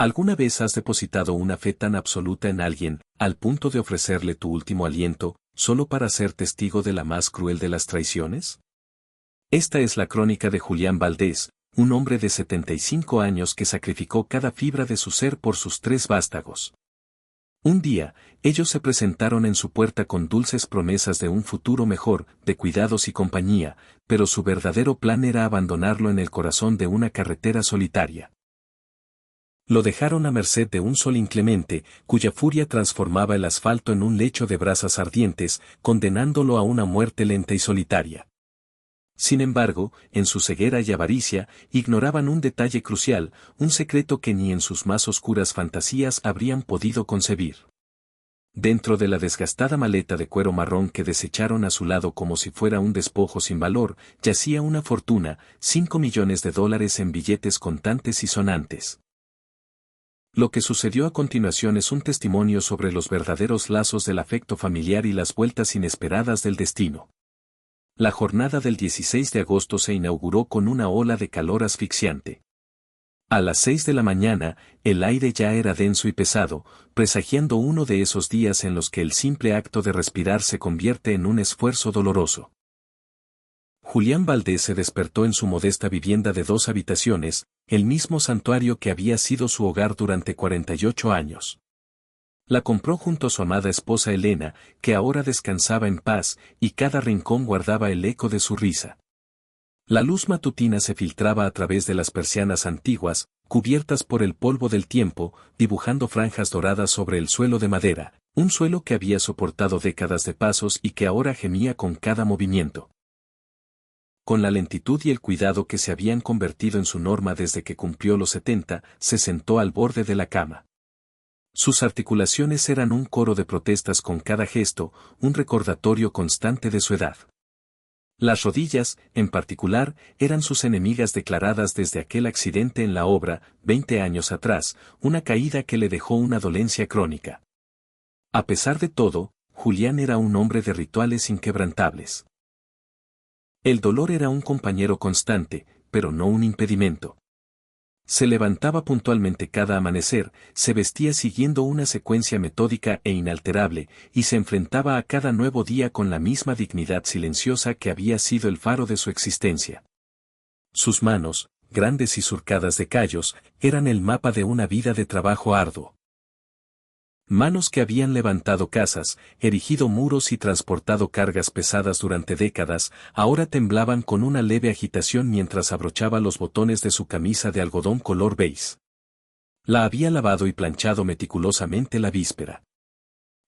¿Alguna vez has depositado una fe tan absoluta en alguien, al punto de ofrecerle tu último aliento, solo para ser testigo de la más cruel de las traiciones? Esta es la crónica de Julián Valdés, un hombre de 75 años que sacrificó cada fibra de su ser por sus 3 vástagos. Un día, ellos se presentaron en su puerta con dulces promesas de un futuro mejor, de cuidados y compañía, pero su verdadero plan era abandonarlo en el corazón de una carretera solitaria. Lo dejaron a merced de un sol inclemente, cuya furia transformaba el asfalto en un lecho de brasas ardientes, condenándolo a una muerte lenta y solitaria. Sin embargo, en su ceguera y avaricia, ignoraban un detalle crucial, un secreto que ni en sus más oscuras fantasías habrían podido concebir. Dentro de la desgastada maleta de cuero marrón que desecharon a su lado como si fuera un despojo sin valor, yacía una fortuna, $5 millones en billetes contantes y sonantes. Lo que sucedió a continuación es un testimonio sobre los verdaderos lazos del afecto familiar y las vueltas inesperadas del destino. La jornada del 16 de agosto se inauguró con una ola de calor asfixiante. A las 6 de la mañana, el aire ya era denso y pesado, presagiando uno de esos días en los que el simple acto de respirar se convierte en un esfuerzo doloroso. Julián Valdés se despertó en su modesta vivienda de 2 habitaciones, el mismo santuario que había sido su hogar durante 48 años. La compró junto a su amada esposa Elena, que ahora descansaba en paz, y cada rincón guardaba el eco de su risa. La luz matutina se filtraba a través de las persianas antiguas, cubiertas por el polvo del tiempo, dibujando franjas doradas sobre el suelo de madera, un suelo que había soportado décadas de pasos y que ahora gemía con cada movimiento. Con la lentitud y el cuidado que se habían convertido en su norma desde que cumplió los 70, se sentó al borde de la cama. Sus articulaciones eran un coro de protestas con cada gesto, un recordatorio constante de su edad. Las rodillas, en particular, eran sus enemigas declaradas desde aquel accidente en la obra, 20 años atrás, una caída que le dejó una dolencia crónica. A pesar de todo, Julián era un hombre de rituales inquebrantables. El dolor era un compañero constante, pero no un impedimento. Se levantaba puntualmente cada amanecer, se vestía siguiendo una secuencia metódica e inalterable, y se enfrentaba a cada nuevo día con la misma dignidad silenciosa que había sido el faro de su existencia. Sus manos, grandes y surcadas de callos, eran el mapa de una vida de trabajo arduo. Manos que habían levantado casas, erigido muros y transportado cargas pesadas durante décadas, ahora temblaban con una leve agitación mientras abrochaba los botones de su camisa de algodón color beige. La había lavado y planchado meticulosamente la víspera.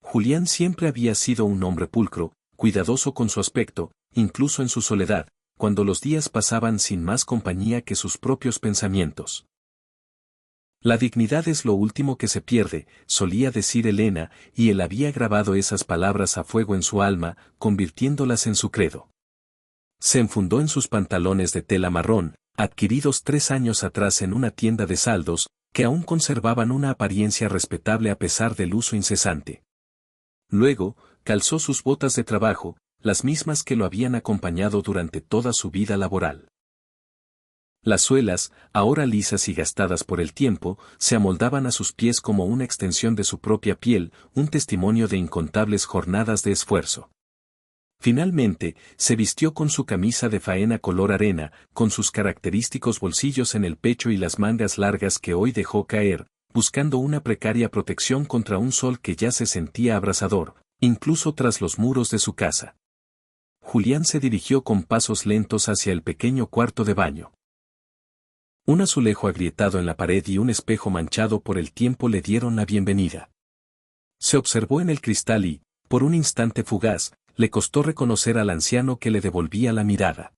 Julián siempre había sido un hombre pulcro, cuidadoso con su aspecto, incluso en su soledad, cuando los días pasaban sin más compañía que sus propios pensamientos. La dignidad es lo último que se pierde, solía decir Elena, y él había grabado esas palabras a fuego en su alma, convirtiéndolas en su credo. Se enfundó en sus pantalones de tela marrón, adquiridos 3 años atrás en una tienda de saldos, que aún conservaban una apariencia respetable a pesar del uso incesante. Luego, calzó sus botas de trabajo, las mismas que lo habían acompañado durante toda su vida laboral. Las suelas, ahora lisas y gastadas por el tiempo, se amoldaban a sus pies como una extensión de su propia piel, un testimonio de incontables jornadas de esfuerzo. Finalmente, se vistió con su camisa de faena color arena, con sus característicos bolsillos en el pecho y las mangas largas que hoy dejó caer, buscando una precaria protección contra un sol que ya se sentía abrasador, incluso tras los muros de su casa. Julián se dirigió con pasos lentos hacia el pequeño cuarto de baño. Un azulejo agrietado en la pared y un espejo manchado por el tiempo le dieron la bienvenida. Se observó en el cristal y, por un instante fugaz, le costó reconocer al anciano que le devolvía la mirada.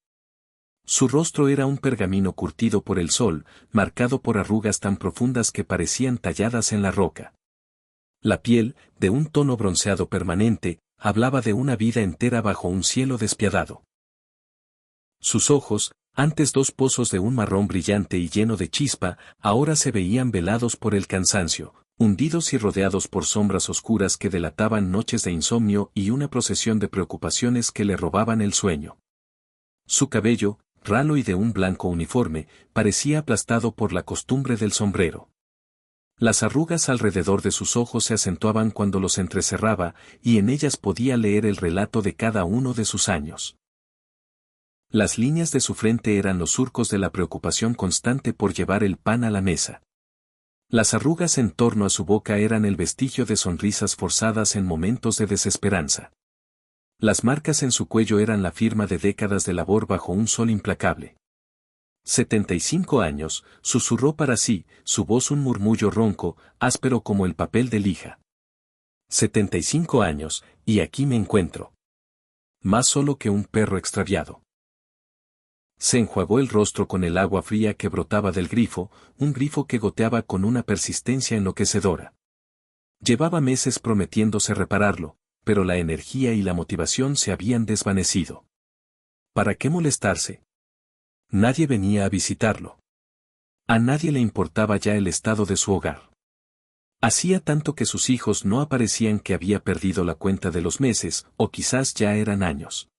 Su rostro era un pergamino curtido por el sol, marcado por arrugas tan profundas que parecían talladas en la roca. La piel, de un tono bronceado permanente, hablaba de una vida entera bajo un cielo despiadado. Sus ojos, antes 2 pozos de un marrón brillante y lleno de chispa, ahora se veían velados por el cansancio, hundidos y rodeados por sombras oscuras que delataban noches de insomnio y una procesión de preocupaciones que le robaban el sueño. Su cabello, ralo y de un blanco uniforme, parecía aplastado por la costumbre del sombrero. Las arrugas alrededor de sus ojos se acentuaban cuando los entrecerraba, y en ellas podía leer el relato de cada uno de sus años. Las líneas de su frente eran los surcos de la preocupación constante por llevar el pan a la mesa. Las arrugas en torno a su boca eran el vestigio de sonrisas forzadas en momentos de desesperanza. Las marcas en su cuello eran la firma de décadas de labor bajo un sol implacable. 75 años, susurró para sí, su voz un murmullo ronco, áspero como el papel de lija. 75 años, y aquí me encuentro. Más solo que un perro extraviado. Se enjuagó el rostro con el agua fría que brotaba del grifo, un grifo que goteaba con una persistencia enloquecedora. Llevaba meses prometiéndose repararlo, pero la energía y la motivación se habían desvanecido. ¿Para qué molestarse? Nadie venía a visitarlo. A nadie le importaba ya el estado de su hogar. Hacía tanto que sus hijos no aparecían que había perdido la cuenta de los meses, o quizás ya eran años.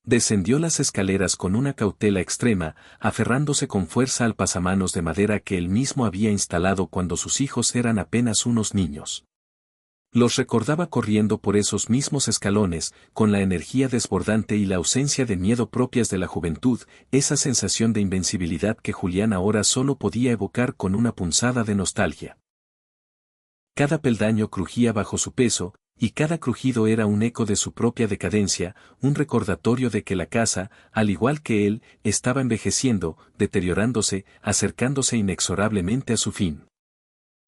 Descendió las escaleras con una cautela extrema, aferrándose con fuerza al pasamanos de madera que él mismo había instalado cuando sus hijos eran apenas unos niños. Los recordaba corriendo por esos mismos escalones, con la energía desbordante y la ausencia de miedo propias de la juventud, esa sensación de invencibilidad que Julián ahora solo podía evocar con una punzada de nostalgia. Cada peldaño crujía bajo su peso, y cada crujido era un eco de su propia decadencia, un recordatorio de que la casa, al igual que él, estaba envejeciendo, deteriorándose, acercándose inexorablemente a su fin.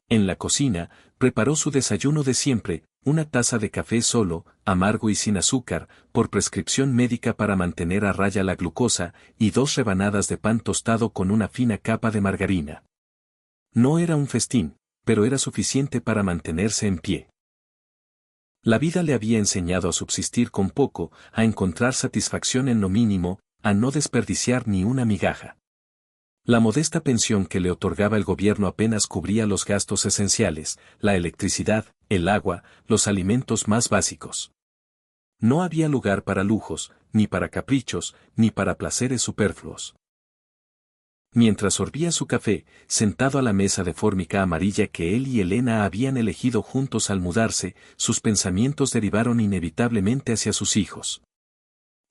En la cocina, preparó su desayuno de siempre, una taza de café solo, amargo y sin azúcar, por prescripción médica para mantener a raya la glucosa, y 2 rebanadas de pan tostado con una fina capa de margarina. No era un festín, pero era suficiente para mantenerse en pie. La vida le había enseñado a subsistir con poco, a encontrar satisfacción en lo mínimo, a no desperdiciar ni una migaja. La modesta pensión que le otorgaba el gobierno apenas cubría los gastos esenciales, la electricidad, el agua, los alimentos más básicos. No había lugar para lujos, ni para caprichos, ni para placeres superfluos. Mientras sorbía su café, sentado a la mesa de fórmica amarilla que él y Elena habían elegido juntos al mudarse, sus pensamientos derivaron inevitablemente hacia sus hijos.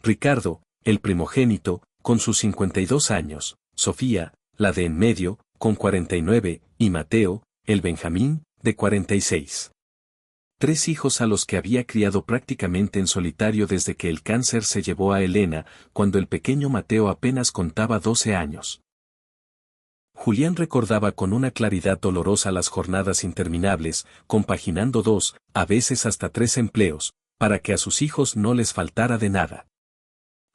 Ricardo, el primogénito, con sus 52 años, Sofía, la de en medio, con 49, y Mateo, el Benjamín, de 46. 3 hijos a los que había criado prácticamente en solitario desde que el cáncer se llevó a Elena, cuando el pequeño Mateo apenas contaba 12 años. Julián recordaba con una claridad dolorosa las jornadas interminables, compaginando 2, a veces hasta 3 empleos, para que a sus hijos no les faltara de nada.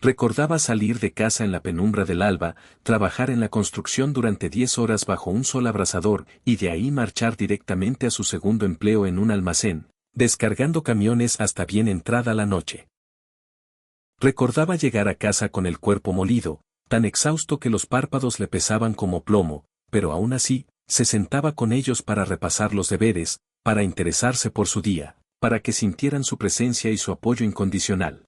Recordaba salir de casa en la penumbra del alba, trabajar en la construcción durante 10 horas bajo un sol abrasador, y de ahí marchar directamente a su segundo empleo en un almacén, descargando camiones hasta bien entrada la noche. Recordaba llegar a casa con el cuerpo molido, tan exhausto que los párpados le pesaban como plomo, pero aún así, se sentaba con ellos para repasar los deberes, para interesarse por su día, para que sintieran su presencia y su apoyo incondicional.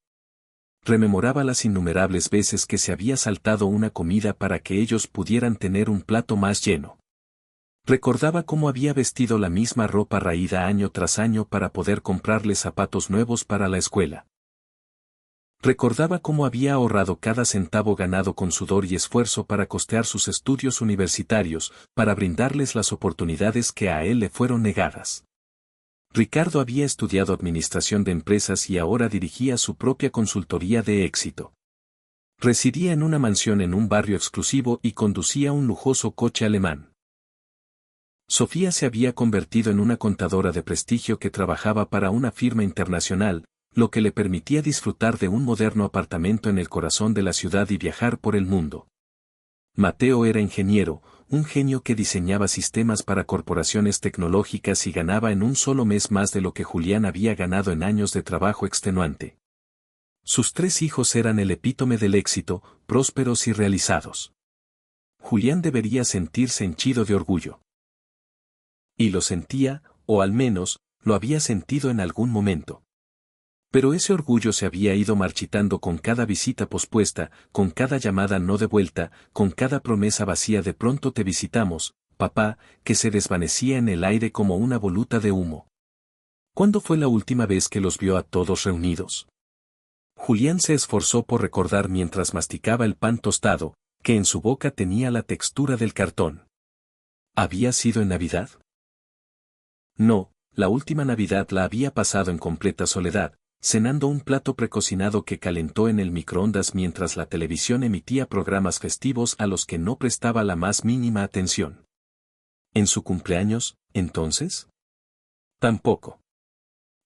Rememoraba las innumerables veces que se había saltado una comida para que ellos pudieran tener un plato más lleno. Recordaba cómo había vestido la misma ropa raída año tras año para poder comprarles zapatos nuevos para la escuela. Recordaba cómo había ahorrado cada centavo ganado con sudor y esfuerzo para costear sus estudios universitarios, para brindarles las oportunidades que a él le fueron negadas. Ricardo había estudiado administración de empresas y ahora dirigía su propia consultoría de éxito. Residía en una mansión en un barrio exclusivo y conducía un lujoso coche alemán. Sofía se había convertido en una contadora de prestigio que trabajaba para una firma internacional, lo que le permitía disfrutar de un moderno apartamento en el corazón de la ciudad y viajar por el mundo. Mateo era ingeniero, un genio que diseñaba sistemas para corporaciones tecnológicas y ganaba en un solo mes más de lo que Julián había ganado en años de trabajo extenuante. Sus 3 hijos eran el epítome del éxito, prósperos y realizados. Julián debería sentirse henchido de orgullo. Y lo sentía, o al menos, lo había sentido en algún momento. Pero ese orgullo se había ido marchitando con cada visita pospuesta, con cada llamada no devuelta, con cada promesa vacía de pronto te visitamos, papá, que se desvanecía en el aire como una voluta de humo. ¿Cuándo fue la última vez que los vio a todos reunidos? Julián se esforzó por recordar mientras masticaba el pan tostado, que en su boca tenía la textura del cartón. ¿Había sido en Navidad? No, la última Navidad la había pasado en completa soledad, cenando un plato precocinado que calentó en el microondas mientras la televisión emitía programas festivos a los que no prestaba la más mínima atención. ¿En su cumpleaños, entonces? Tampoco.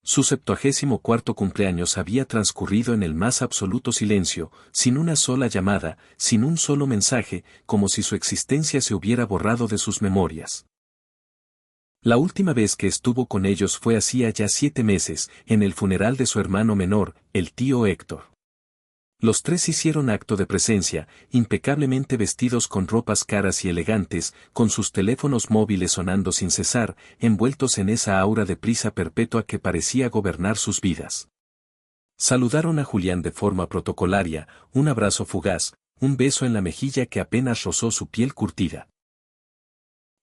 Su 74º cumpleaños había transcurrido en el más absoluto silencio, sin una sola llamada, sin un solo mensaje, como si su existencia se hubiera borrado de sus memorias. La última vez que estuvo con ellos fue hacía ya 7 meses, en el funeral de su hermano menor, el tío Héctor. Los tres hicieron acto de presencia, impecablemente vestidos con ropas caras y elegantes, con sus teléfonos móviles sonando sin cesar, envueltos en esa aura de prisa perpetua que parecía gobernar sus vidas. Saludaron a Julián de forma protocolaria, un abrazo fugaz, un beso en la mejilla que apenas rozó su piel curtida.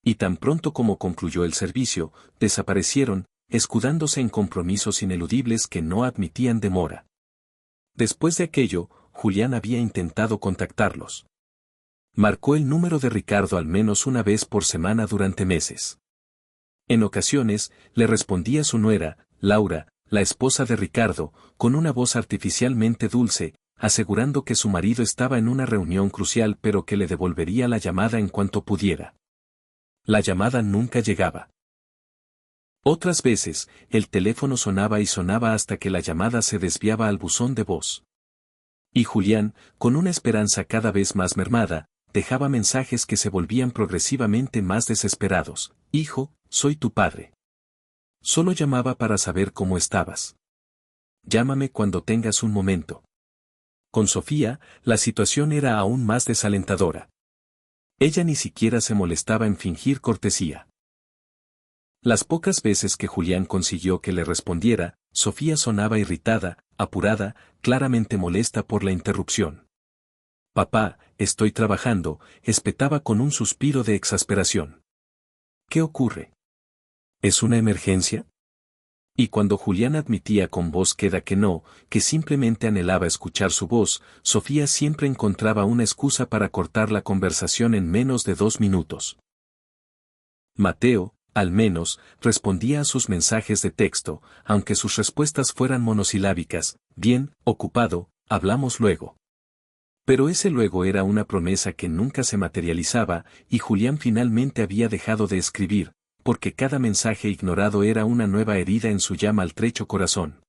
Y tan pronto como concluyó el servicio, desaparecieron, escudándose en compromisos ineludibles que no admitían demora. Después de aquello, Julián había intentado contactarlos. Marcó el número de Ricardo al menos una vez por semana durante meses. En ocasiones, le respondía su nuera, Laura, la esposa de Ricardo, con una voz artificialmente dulce, asegurando que su marido estaba en una reunión crucial pero que le devolvería la llamada en cuanto pudiera. La llamada nunca llegaba. Otras veces, el teléfono sonaba y sonaba hasta que la llamada se desviaba al buzón de voz. Y Julián, con una esperanza cada vez más mermada, dejaba mensajes que se volvían progresivamente más desesperados. Hijo, soy tu padre. Solo llamaba para saber cómo estabas. Llámame cuando tengas un momento. Con Sofía, la situación era aún más desalentadora. Ella ni siquiera se molestaba en fingir cortesía. Las pocas veces que Julián consiguió que le respondiera, Sofía sonaba irritada, apurada, claramente molesta por la interrupción. Papá, estoy trabajando, espetaba con un suspiro de exasperación. ¿Qué ocurre? ¿Es una emergencia? Y cuando Julián admitía con voz queda que no, que simplemente anhelaba escuchar su voz, Sofía siempre encontraba una excusa para cortar la conversación en menos de 2 minutos. Mateo, al menos, respondía a sus mensajes de texto, aunque sus respuestas fueran monosilábicas: bien, ocupado, hablamos luego. Pero ese luego era una promesa que nunca se materializaba, y Julián finalmente había dejado de escribir, porque cada mensaje ignorado era una nueva herida en su ya maltrecho corazón.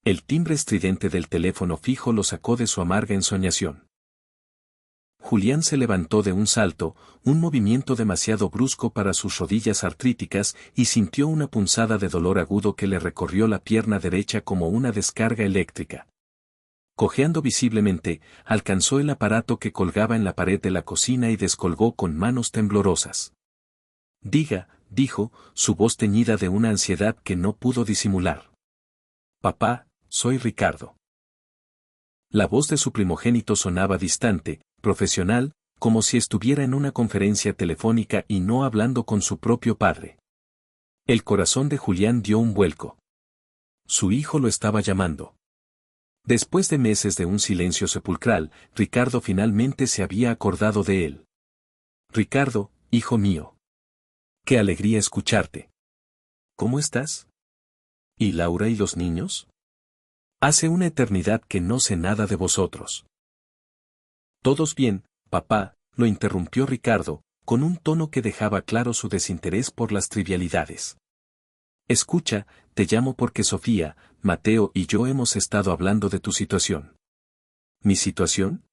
El timbre estridente del teléfono fijo lo sacó de su amarga ensoñación. Julián se levantó de un salto, un movimiento demasiado brusco para sus rodillas artríticas, y sintió una punzada de dolor agudo que le recorrió la pierna derecha como una descarga eléctrica. Cojeando visiblemente, alcanzó el aparato que colgaba en la pared de la cocina y descolgó con manos temblorosas. Diga, dijo, su voz teñida de una ansiedad que no pudo disimular. Papá, soy Ricardo. La voz de su primogénito sonaba distante, profesional, como si estuviera en una conferencia telefónica y no hablando con su propio padre. El corazón de Julián dio un vuelco. Su hijo lo estaba llamando. Después de meses de un silencio sepulcral, Ricardo finalmente se había acordado de él. Ricardo, hijo mío. Qué alegría escucharte. ¿Cómo estás? ¿Y Laura y los niños? Hace una eternidad que no sé nada de vosotros. Todos bien, papá, lo interrumpió Ricardo, con un tono que dejaba claro su desinterés por las trivialidades. Escucha, te llamo porque Sofía, Mateo y yo hemos estado hablando de tu situación. ¿Mi situación?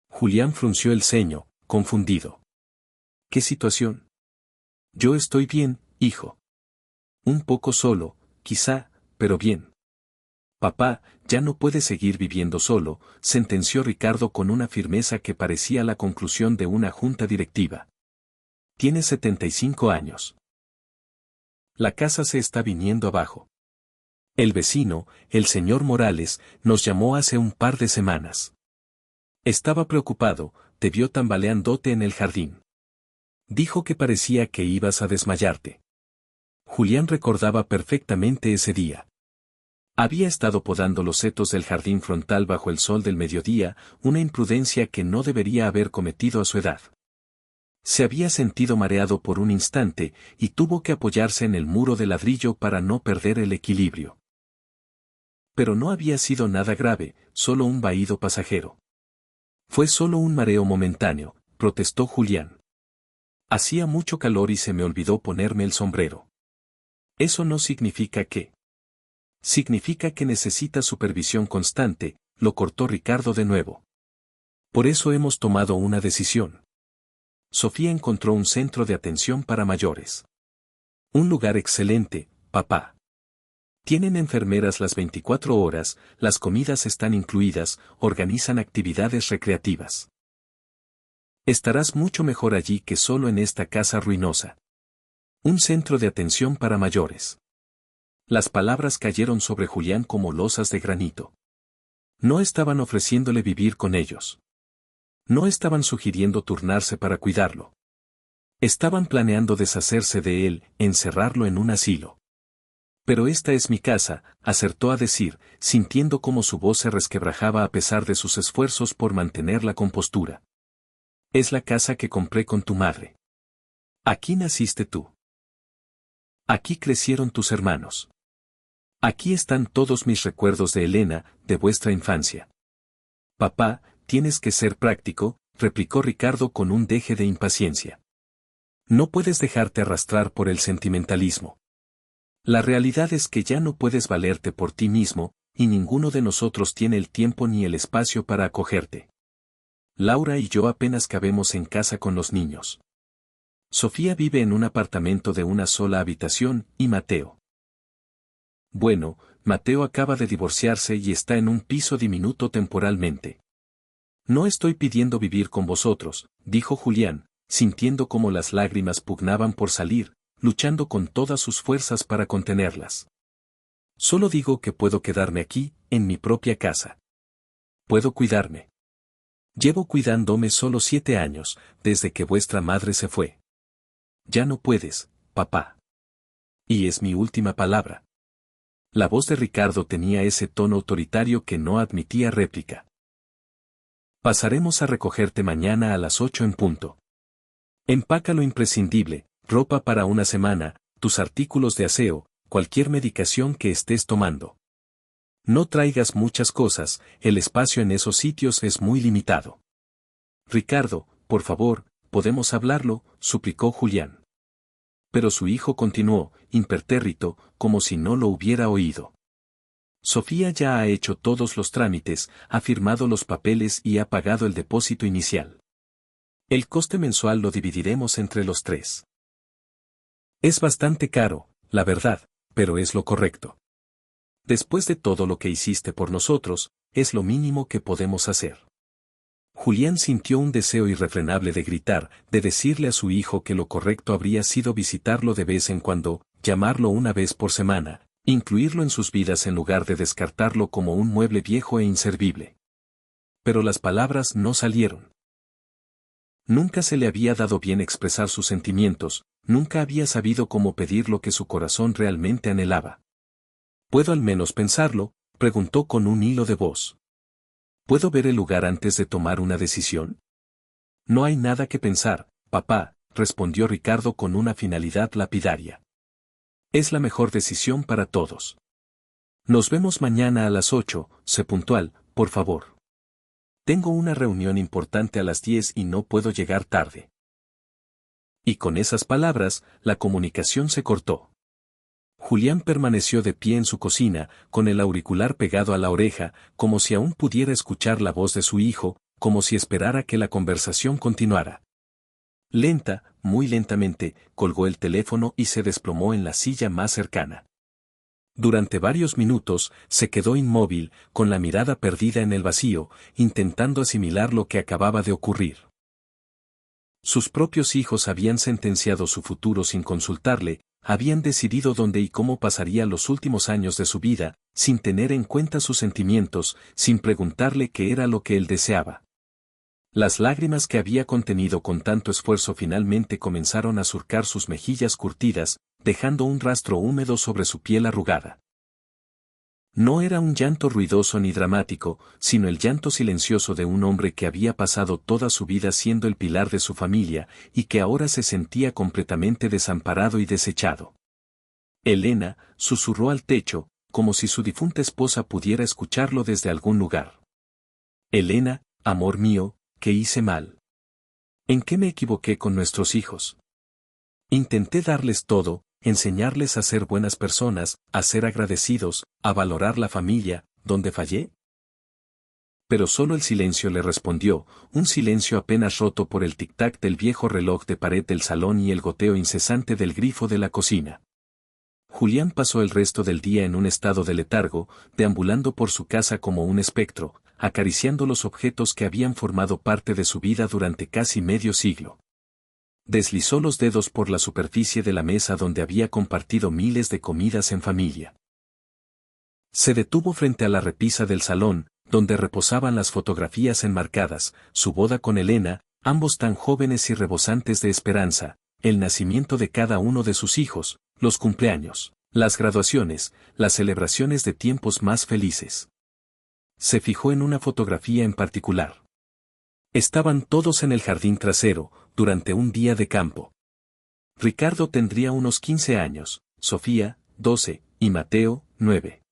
Julián frunció el ceño, confundido. ¿Qué situación? Yo estoy bien, hijo. Un poco solo, quizá, pero bien. Papá, ya no puede seguir viviendo solo, sentenció Ricardo con una firmeza que parecía la conclusión de una junta directiva. Tiene 75 años. La casa se está viniendo abajo. El vecino, el señor Morales, nos llamó hace un par de semanas. Estaba preocupado, te vio tambaleándote en el jardín. Dijo que parecía que ibas a desmayarte. Julián recordaba perfectamente ese día. Había estado podando los setos del jardín frontal bajo el sol del mediodía, una imprudencia que no debería haber cometido a su edad. Se había sentido mareado por un instante y tuvo que apoyarse en el muro de ladrillo para no perder el equilibrio. Pero no había sido nada grave, solo un vaído pasajero. Fue solo un mareo momentáneo, protestó Julián. Hacía mucho calor y se me olvidó ponerme el sombrero. Eso no significa que. Significa que necesita supervisión constante, lo cortó Ricardo de nuevo. Por eso hemos tomado una decisión. Sofía encontró un centro de atención para mayores. Un lugar excelente, papá. Tienen enfermeras las 24 horas, las comidas están incluidas, organizan actividades recreativas. Estarás mucho mejor allí que solo en esta casa ruinosa. Un centro de atención para mayores. Las palabras cayeron sobre Julián como losas de granito. No estaban ofreciéndole vivir con ellos. No estaban sugiriendo turnarse para cuidarlo. Estaban planeando deshacerse de él, encerrarlo en un asilo. Pero esta es mi casa, acertó a decir, sintiendo cómo su voz se resquebrajaba a pesar de sus esfuerzos por mantener la compostura. Es la casa que compré con tu madre. Aquí naciste tú. Aquí crecieron tus hermanos. Aquí están todos mis recuerdos de Elena, de vuestra infancia. Papá, tienes que ser práctico, replicó Ricardo con un deje de impaciencia. No puedes dejarte arrastrar por el sentimentalismo. La realidad es que ya no puedes valerte por ti mismo, y ninguno de nosotros tiene el tiempo ni el espacio para acogerte. Laura y yo apenas cabemos en casa con los niños. Sofía vive en un apartamento de una sola habitación, y Mateo. Bueno, Mateo acaba de divorciarse y está en un piso diminuto temporalmente. No estoy pidiendo vivir con vosotros, dijo Julián, sintiendo como las lágrimas pugnaban por salir, luchando con todas sus fuerzas para contenerlas. Solo digo que puedo quedarme aquí, en mi propia casa. Puedo cuidarme. Llevo cuidándome solo 7 años, desde que vuestra madre se fue. Ya no puedes, papá. Y es mi última palabra. La voz de Ricardo tenía ese tono autoritario que no admitía réplica. Pasaremos a recogerte mañana a las 8 en punto. Empaca lo imprescindible, ropa para una semana, tus artículos de aseo, cualquier medicación que estés tomando. No traigas muchas cosas, el espacio en esos sitios es muy limitado. Ricardo, por favor, podemos hablarlo, suplicó Julián. Pero su hijo continuó, impertérrito, como si no lo hubiera oído. Sofía ya ha hecho todos los trámites, ha firmado los papeles y ha pagado el depósito inicial. El coste mensual lo dividiremos entre los 3. Es bastante caro, la verdad, pero es lo correcto. Después de todo lo que hiciste por nosotros, es lo mínimo que podemos hacer. Julián sintió un deseo irrefrenable de gritar, de decirle a su hijo que lo correcto habría sido visitarlo de vez en cuando, llamarlo una vez por semana, incluirlo en sus vidas en lugar de descartarlo como un mueble viejo e inservible. Pero las palabras no salieron. Nunca se le había dado bien expresar sus sentimientos, nunca había sabido cómo pedir lo que su corazón realmente anhelaba. ¿Puedo al menos pensarlo?, preguntó con un hilo de voz. ¿Puedo ver el lugar antes de tomar una decisión? No hay nada que pensar, papá, respondió Ricardo con una finalidad lapidaria. Es la mejor decisión para todos. Nos vemos mañana a las 8, sé puntual, por favor. Tengo una reunión importante a las 10 y no puedo llegar tarde. Y con esas palabras, la comunicación se cortó. Julián permaneció de pie en su cocina, con el auricular pegado a la oreja, como si aún pudiera escuchar la voz de su hijo, como si esperara que la conversación continuara. Lenta, muy lentamente, colgó el teléfono y se desplomó en la silla más cercana. Durante varios minutos, se quedó inmóvil, con la mirada perdida en el vacío, intentando asimilar lo que acababa de ocurrir. Sus propios hijos habían sentenciado su futuro sin consultarle, habían decidido dónde y cómo pasaría los últimos años de su vida, sin tener en cuenta sus sentimientos, sin preguntarle qué era lo que él deseaba. Las lágrimas que había contenido con tanto esfuerzo finalmente comenzaron a surcar sus mejillas curtidas, dejando un rastro húmedo sobre su piel arrugada. No era un llanto ruidoso ni dramático, sino el llanto silencioso de un hombre que había pasado toda su vida siendo el pilar de su familia, y que ahora se sentía completamente desamparado y desechado. Elena, susurró al techo, como si su difunta esposa pudiera escucharlo desde algún lugar. Elena, amor mío, ¿qué hice mal? ¿En qué me equivoqué con nuestros hijos? Intenté darles todo, enseñarles a ser buenas personas, a ser agradecidos, a valorar la familia, ¿dónde fallé? Pero solo el silencio le respondió, un silencio apenas roto por el tic-tac del viejo reloj de pared del salón y el goteo incesante del grifo de la cocina. Julián pasó el resto del día en un estado de letargo, deambulando por su casa como un espectro, acariciando los objetos que habían formado parte de su vida durante casi medio siglo. Deslizó los dedos por la superficie de la mesa donde había compartido miles de comidas en familia. Se detuvo frente a la repisa del salón, donde reposaban las fotografías enmarcadas, su boda con Elena, ambos tan jóvenes y rebosantes de esperanza, el nacimiento de cada uno de sus hijos, los cumpleaños, las graduaciones, las celebraciones de tiempos más felices. Se fijó en una fotografía en particular. Estaban todos en el jardín trasero, durante un día de campo. Ricardo tendría unos 15 años, Sofía, 12, y Mateo, 9.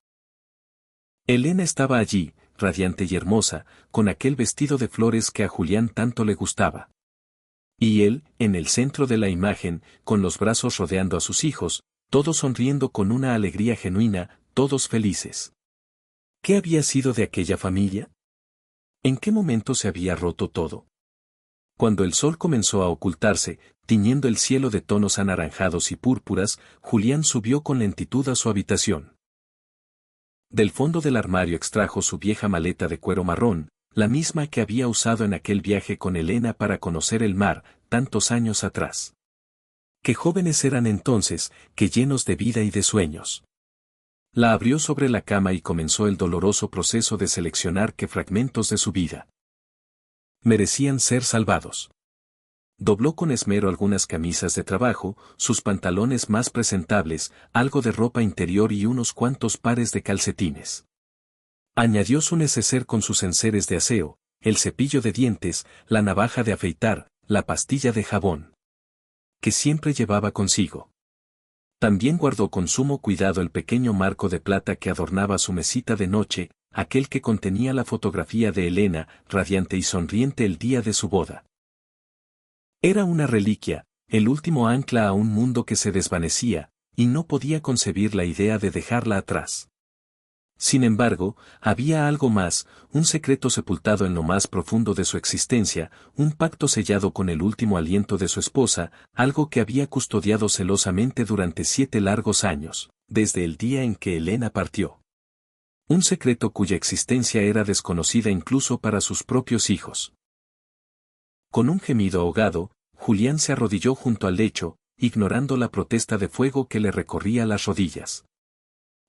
Elena estaba allí, radiante y hermosa, con aquel vestido de flores que a Julián tanto le gustaba. Y él, en el centro de la imagen, con los brazos rodeando a sus hijos, todos sonriendo con una alegría genuina, todos felices. ¿Qué había sido de aquella familia? ¿En qué momento se había roto todo? Cuando el sol comenzó a ocultarse, tiñendo el cielo de tonos anaranjados y púrpuras, Julián subió con lentitud a su habitación. Del fondo del armario extrajo su vieja maleta de cuero marrón, la misma que había usado en aquel viaje con Elena para conocer el mar, tantos años atrás. Qué jóvenes eran entonces, qué llenos de vida y de sueños. La abrió sobre la cama y comenzó el doloroso proceso de seleccionar qué fragmentos de su vida merecían ser salvados. Dobló con esmero algunas camisas de trabajo, sus pantalones más presentables, algo de ropa interior y unos cuantos pares de calcetines. Añadió su neceser con sus enseres de aseo, el cepillo de dientes, la navaja de afeitar, la pastilla de jabón, que siempre llevaba consigo. También guardó con sumo cuidado el pequeño marco de plata que adornaba su mesita de noche, aquel que contenía la fotografía de Elena, radiante y sonriente el día de su boda. Era una reliquia, el último ancla a un mundo que se desvanecía, y no podía concebir la idea de dejarla atrás. Sin embargo, había algo más, un secreto sepultado en lo más profundo de su existencia, un pacto sellado con el último aliento de su esposa, algo que había custodiado celosamente durante 7 largos años, desde el día en que Elena partió. Un secreto cuya existencia era desconocida incluso para sus propios hijos. Con un gemido ahogado, Julián se arrodilló junto al lecho, ignorando la protesta de fuego que le recorría las rodillas.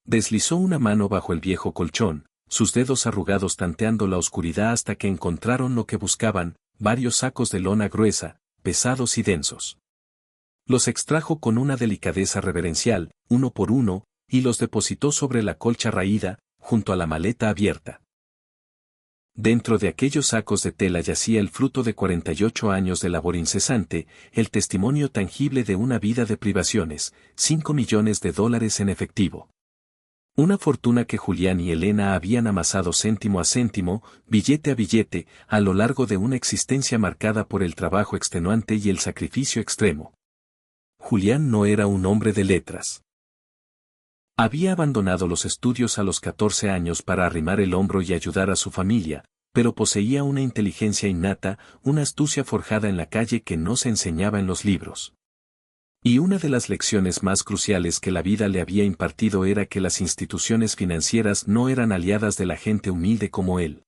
Deslizó una mano bajo el viejo colchón, sus dedos arrugados tanteando la oscuridad hasta que encontraron lo que buscaban, varios sacos de lona gruesa, pesados y densos. Los extrajo con una delicadeza reverencial, uno por uno, y los depositó sobre la colcha raída, junto a la maleta abierta. Dentro de aquellos sacos de tela yacía el fruto de 48 años de labor incesante, el testimonio tangible de una vida de privaciones, $5 millones en efectivo. Una fortuna que Julián y Elena habían amasado céntimo a céntimo, billete a billete, a lo largo de una existencia marcada por el trabajo extenuante y el sacrificio extremo. Julián no era un hombre de letras. Había abandonado los estudios a los 14 años para arrimar el hombro y ayudar a su familia, pero poseía una inteligencia innata, una astucia forjada en la calle que no se enseñaba en los libros. Y una de las lecciones más cruciales que la vida le había impartido era que las instituciones financieras no eran aliadas de la gente humilde como él.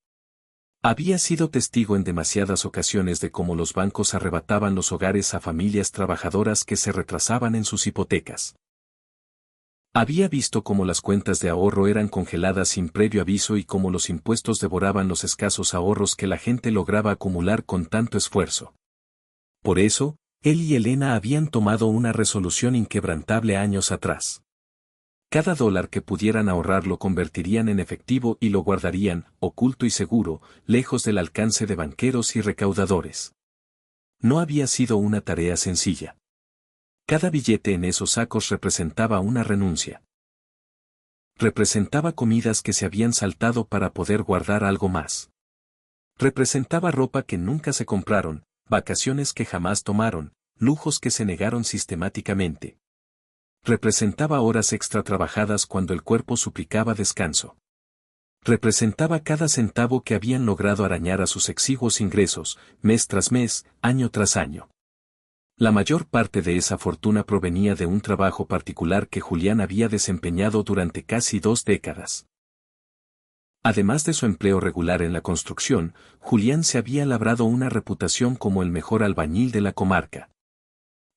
Había sido testigo en demasiadas ocasiones de cómo los bancos arrebataban los hogares a familias trabajadoras que se retrasaban en sus hipotecas. Había visto cómo las cuentas de ahorro eran congeladas sin previo aviso y cómo los impuestos devoraban los escasos ahorros que la gente lograba acumular con tanto esfuerzo. Por eso, él y Elena habían tomado una resolución inquebrantable años atrás. Cada dólar que pudieran ahorrar lo convertirían en efectivo y lo guardarían, oculto y seguro, lejos del alcance de banqueros y recaudadores. No había sido una tarea sencilla. Cada billete en esos sacos representaba una renuncia. Representaba comidas que se habían saltado para poder guardar algo más. Representaba ropa que nunca se compraron, vacaciones que jamás tomaron, lujos que se negaron sistemáticamente. Representaba horas extra trabajadas cuando el cuerpo suplicaba descanso. Representaba cada centavo que habían logrado arañar a sus exiguos ingresos, mes tras mes, año tras año. La mayor parte de esa fortuna provenía de un trabajo particular que Julián había desempeñado durante casi 2 décadas. Además de su empleo regular en la construcción, Julián se había labrado una reputación como el mejor albañil de la comarca.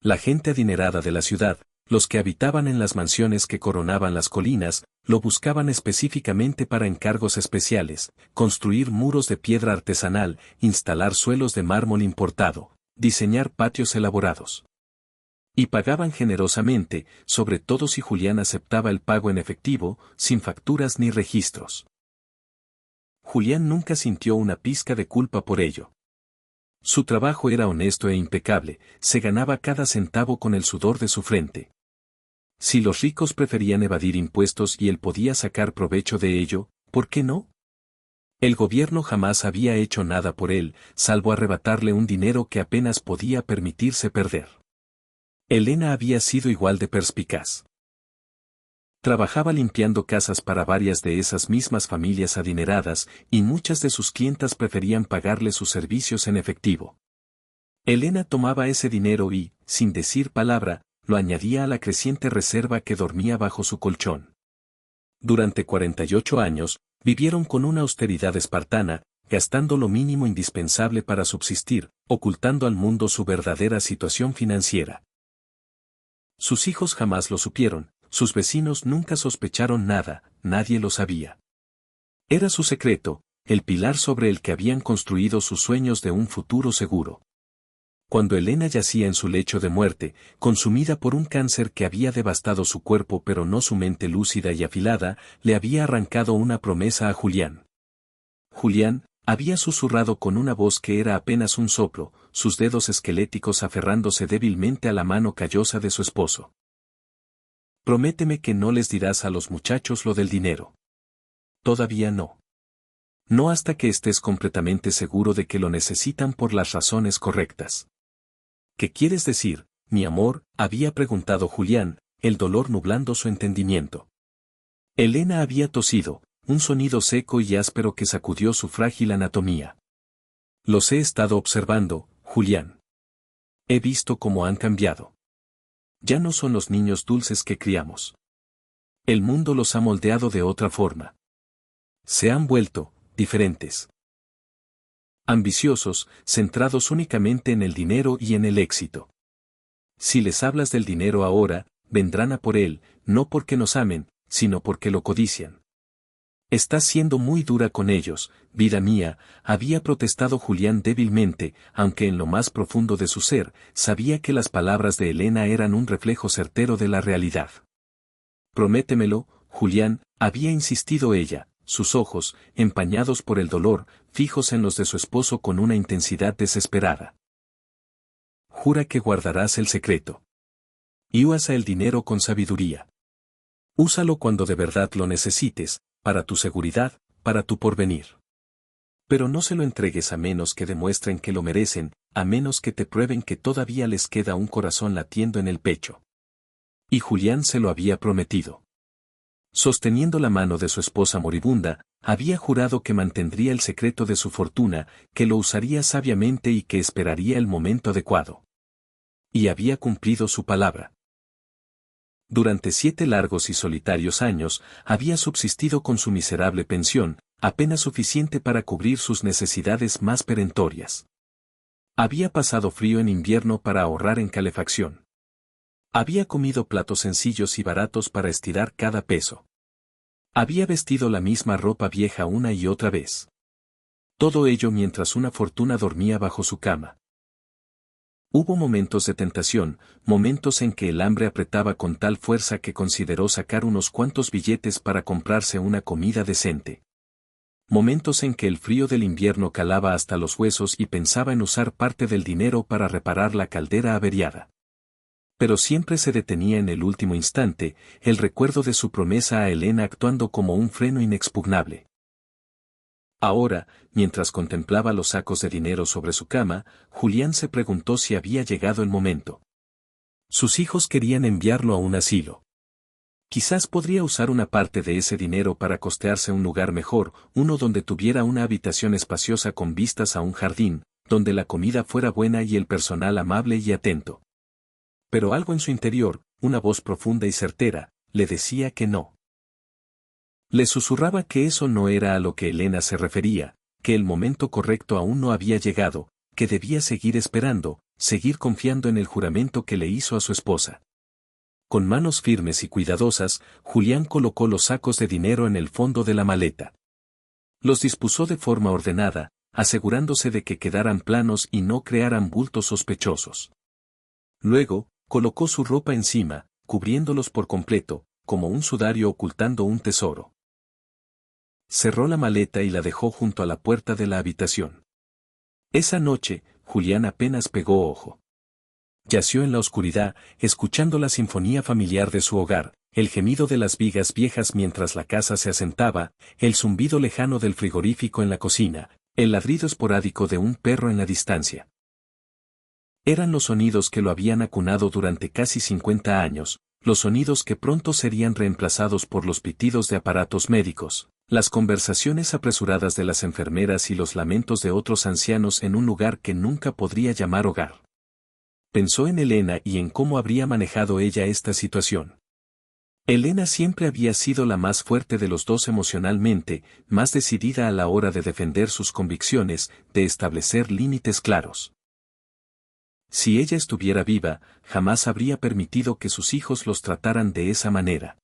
La gente adinerada de la ciudad, los que habitaban en las mansiones que coronaban las colinas, lo buscaban específicamente para encargos especiales, construir muros de piedra artesanal, instalar suelos de mármol importado, diseñar patios elaborados. Y pagaban generosamente, sobre todo si Julián aceptaba el pago en efectivo, sin facturas ni registros. Julián nunca sintió una pizca de culpa por ello. Su trabajo era honesto e impecable, se ganaba cada centavo con el sudor de su frente. Si los ricos preferían evadir impuestos y él podía sacar provecho de ello, ¿por qué no? El gobierno jamás había hecho nada por él, salvo arrebatarle un dinero que apenas podía permitirse perder. Elena había sido igual de perspicaz. Trabajaba limpiando casas para varias de esas mismas familias adineradas, y muchas de sus clientas preferían pagarle sus servicios en efectivo. Elena tomaba ese dinero y, sin decir palabra, lo añadía a la creciente reserva que dormía bajo su colchón. Durante 48 años, vivieron con una austeridad espartana, gastando lo mínimo indispensable para subsistir, ocultando al mundo su verdadera situación financiera. Sus hijos jamás lo supieron, sus vecinos nunca sospecharon nada, nadie lo sabía. Era su secreto, el pilar sobre el que habían construido sus sueños de un futuro seguro. Cuando Elena yacía en su lecho de muerte, consumida por un cáncer que había devastado su cuerpo pero no su mente lúcida y afilada, le había arrancado una promesa a Julián. Julián, había susurrado con una voz que era apenas un soplo, sus dedos esqueléticos aferrándose débilmente a la mano callosa de su esposo. Prométeme que no les dirás a los muchachos lo del dinero. Todavía no. No hasta que estés completamente seguro de que lo necesitan por las razones correctas. ¿Qué quieres decir, mi amor?, había preguntado Julián, el dolor nublando su entendimiento. Elena había tosido, un sonido seco y áspero que sacudió su frágil anatomía. Los he estado observando, Julián. He visto cómo han cambiado. Ya no son los niños dulces que criamos. El mundo los ha moldeado de otra forma. Se han vuelto diferentes. Ambiciosos, centrados únicamente en el dinero y en el éxito. Si les hablas del dinero ahora, vendrán a por él, no porque nos amen, sino porque lo codician. Estás siendo muy dura con ellos, vida mía, había protestado Julián débilmente, aunque en lo más profundo de su ser, sabía que las palabras de Elena eran un reflejo certero de la realidad. Prométemelo, Julián, había insistido ella, sus ojos, empañados por el dolor, fijos en los de su esposo con una intensidad desesperada. Jura que guardarás el secreto. Y usa el dinero con sabiduría. Úsalo cuando de verdad lo necesites, para tu seguridad, para tu porvenir. Pero no se lo entregues a menos que demuestren que lo merecen, a menos que te prueben que todavía les queda un corazón latiendo en el pecho. Y Julián se lo había prometido. Sosteniendo la mano de su esposa moribunda, había jurado que mantendría el secreto de su fortuna, que lo usaría sabiamente y que esperaría el momento adecuado. Y había cumplido su palabra. Durante 7 largos y solitarios años, había subsistido con su miserable pensión, apenas suficiente para cubrir sus necesidades más perentorias. Había pasado frío en invierno para ahorrar en calefacción. Había comido platos sencillos y baratos para estirar cada peso. Había vestido la misma ropa vieja una y otra vez. Todo ello mientras una fortuna dormía bajo su cama. Hubo momentos de tentación, momentos en que el hambre apretaba con tal fuerza que consideró sacar unos cuantos billetes para comprarse una comida decente. Momentos en que el frío del invierno calaba hasta los huesos y pensaba en usar parte del dinero para reparar la caldera averiada. Pero siempre se detenía en el último instante, el recuerdo de su promesa a Elena actuando como un freno inexpugnable. Ahora, mientras contemplaba los sacos de dinero sobre su cama, Julián se preguntó si había llegado el momento. Sus hijos querían enviarlo a un asilo. Quizás podría usar una parte de ese dinero para costearse un lugar mejor, uno donde tuviera una habitación espaciosa con vistas a un jardín, donde la comida fuera buena y el personal amable y atento. Pero algo en su interior, una voz profunda y certera, le decía que no. Le susurraba que eso no era a lo que Elena se refería, que el momento correcto aún no había llegado, que debía seguir esperando, seguir confiando en el juramento que le hizo a su esposa. Con manos firmes y cuidadosas, Julián colocó los sacos de dinero en el fondo de la maleta. Los dispuso de forma ordenada, asegurándose de que quedaran planos y no crearan bultos sospechosos. Luego, colocó su ropa encima, cubriéndolos por completo, como un sudario ocultando un tesoro. Cerró la maleta y la dejó junto a la puerta de la habitación. Esa noche, Julián apenas pegó ojo. Yació en la oscuridad, escuchando la sinfonía familiar de su hogar, el gemido de las vigas viejas mientras la casa se asentaba, el zumbido lejano del frigorífico en la cocina, el ladrido esporádico de un perro en la distancia. Eran los sonidos que lo habían acunado durante casi 50 años, los sonidos que pronto serían reemplazados por los pitidos de aparatos médicos, las conversaciones apresuradas de las enfermeras y los lamentos de otros ancianos en un lugar que nunca podría llamar hogar. Pensó en Elena y en cómo habría manejado ella esta situación. Elena siempre había sido la más fuerte de los dos emocionalmente, más decidida a la hora de defender sus convicciones, de establecer límites claros. Si ella estuviera viva, jamás habría permitido que sus hijos los trataran de esa manera.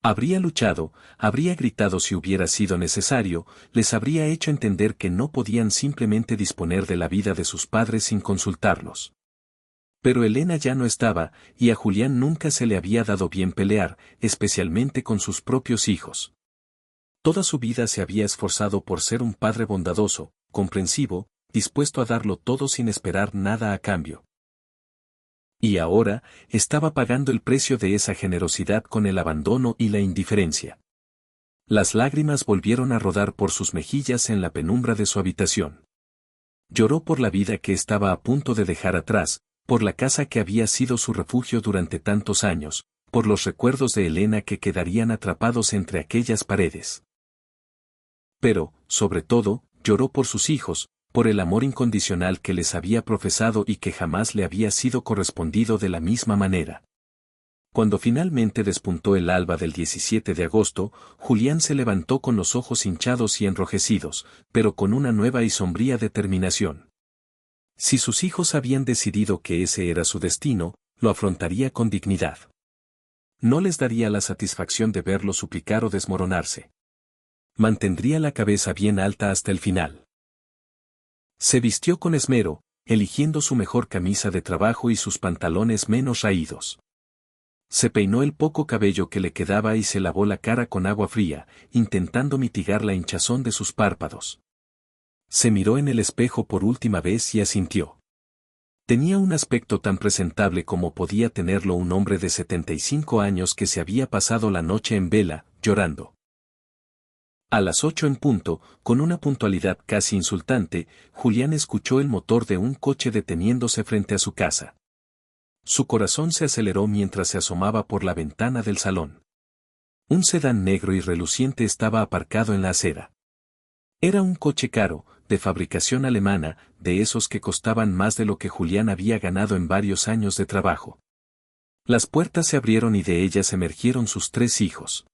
Habría luchado, habría gritado si hubiera sido necesario, les habría hecho entender que no podían simplemente disponer de la vida de sus padres sin consultarlos. Pero Elena ya no estaba, y a Julián nunca se le había dado bien pelear, especialmente con sus propios hijos. Toda su vida se había esforzado por ser un padre bondadoso, comprensivo, dispuesto a darlo todo sin esperar nada a cambio. Y ahora, estaba pagando el precio de esa generosidad con el abandono y la indiferencia. Las lágrimas volvieron a rodar por sus mejillas en la penumbra de su habitación. Lloró por la vida que estaba a punto de dejar atrás, por la casa que había sido su refugio durante tantos años, por los recuerdos de Elena que quedarían atrapados entre aquellas paredes. Pero, sobre todo, lloró por sus hijos, por el amor incondicional que les había profesado y que jamás le había sido correspondido de la misma manera. Cuando finalmente despuntó el alba del 17 de agosto, Julián se levantó con los ojos hinchados y enrojecidos, pero con una nueva y sombría determinación. Si sus hijos habían decidido que ese era su destino, lo afrontaría con dignidad. No les daría la satisfacción de verlos suplicar o desmoronarse. Mantendría la cabeza bien alta hasta el final. Se vistió con esmero, eligiendo su mejor camisa de trabajo y sus pantalones menos raídos. Se peinó el poco cabello que le quedaba y se lavó la cara con agua fría, intentando mitigar la hinchazón de sus párpados. Se miró en el espejo por última vez y asintió. Tenía un aspecto tan presentable como podía tenerlo un hombre de 75 años que se había pasado la noche en vela, llorando. A las 8 en punto, con una puntualidad casi insultante, Julián escuchó el motor de un coche deteniéndose frente a su casa. Su corazón se aceleró mientras se asomaba por la ventana del salón. Un sedán negro y reluciente estaba aparcado en la acera. Era un coche caro, de fabricación alemana, de esos que costaban más de lo que Julián había ganado en varios años de trabajo. Las puertas se abrieron y de ellas emergieron sus 3 hijos.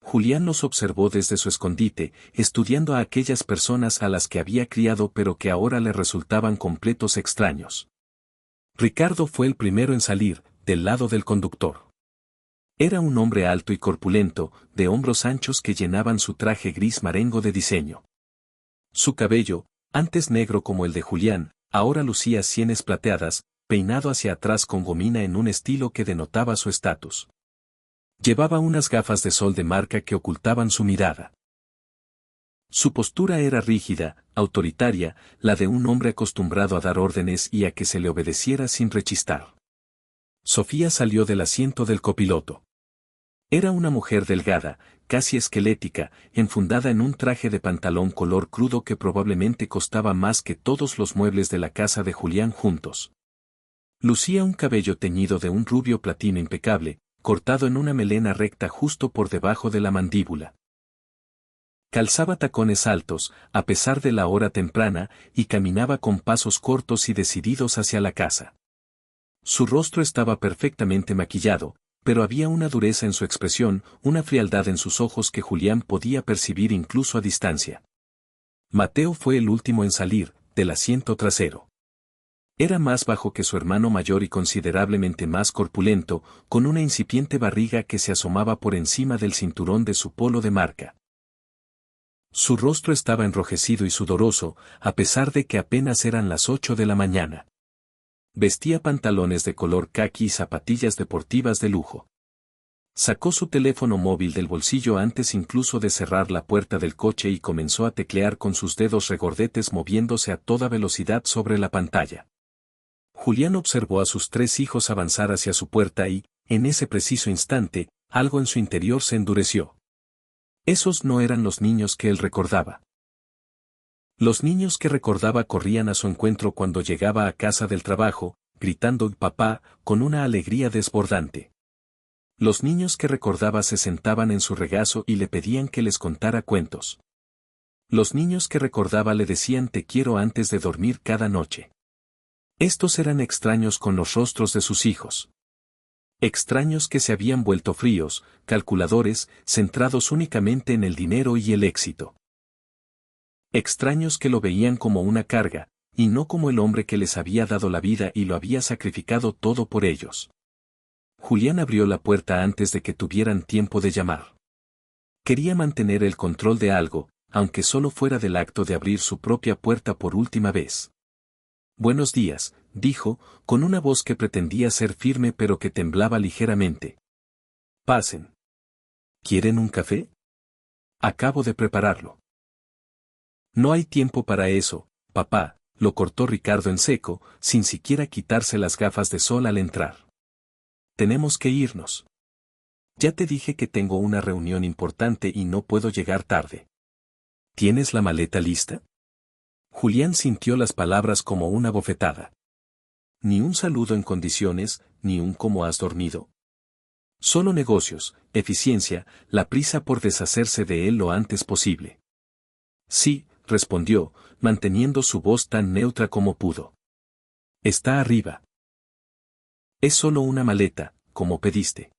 Julián los observó desde su escondite, estudiando a aquellas personas a las que había criado pero que ahora le resultaban completos extraños. Ricardo fue el primero en salir, del lado del conductor. Era un hombre alto y corpulento, de hombros anchos que llenaban su traje gris marengo de diseño. Su cabello, antes negro como el de Julián, ahora lucía sienes plateadas, peinado hacia atrás con gomina en un estilo que denotaba su estatus. Llevaba unas gafas de sol de marca que ocultaban su mirada. Su postura era rígida, autoritaria, la de un hombre acostumbrado a dar órdenes y a que se le obedeciera sin rechistar. Sofía salió del asiento del copiloto. Era una mujer delgada, casi esquelética, enfundada en un traje de pantalón color crudo que probablemente costaba más que todos los muebles de la casa de Julián juntos. Lucía un cabello teñido de un rubio platino impecable, cortado en una melena recta justo por debajo de la mandíbula. Calzaba tacones altos, a pesar de la hora temprana, y caminaba con pasos cortos y decididos hacia la casa. Su rostro estaba perfectamente maquillado, pero había una dureza en su expresión, una frialdad en sus ojos que Julián podía percibir incluso a distancia. Mateo fue el último en salir, del asiento trasero. Era más bajo que su hermano mayor y considerablemente más corpulento, con una incipiente barriga que se asomaba por encima del cinturón de su polo de marca. Su rostro estaba enrojecido y sudoroso, a pesar de que apenas eran las 8 de la mañana. Vestía pantalones de color caqui y zapatillas deportivas de lujo. Sacó su teléfono móvil del bolsillo antes incluso de cerrar la puerta del coche y comenzó a teclear con sus dedos regordetes moviéndose a toda velocidad sobre la pantalla. Julián observó a sus 3 hijos avanzar hacia su puerta y, en ese preciso instante, algo en su interior se endureció. Esos no eran los niños que él recordaba. Los niños que recordaba corrían a su encuentro cuando llegaba a casa del trabajo, gritando «papá», con una alegría desbordante. Los niños que recordaba se sentaban en su regazo y le pedían que les contara cuentos. Los niños que recordaba le decían «te quiero» antes de dormir cada noche. Estos eran extraños con los rostros de sus hijos. Extraños que se habían vuelto fríos, calculadores, centrados únicamente en el dinero y el éxito. Extraños que lo veían como una carga, y no como el hombre que les había dado la vida y lo había sacrificado todo por ellos. Julián abrió la puerta antes de que tuvieran tiempo de llamar. Quería mantener el control de algo, aunque solo fuera del acto de abrir su propia puerta por última vez. «Buenos días», dijo, con una voz que pretendía ser firme pero que temblaba ligeramente. «Pasen. ¿Quieren un café? Acabo de prepararlo». «No hay tiempo para eso, papá», lo cortó Ricardo en seco, sin siquiera quitarse las gafas de sol al entrar. «Tenemos que irnos. Ya te dije que tengo una reunión importante y no puedo llegar tarde. ¿Tienes la maleta lista?» Julián sintió las palabras como una bofetada. Ni un saludo en condiciones, ni un «¿cómo has dormido?». Solo negocios, eficiencia, la prisa por deshacerse de él lo antes posible. «Sí», respondió, manteniendo su voz tan neutra como pudo. «Está arriba. Es solo una maleta, como pediste».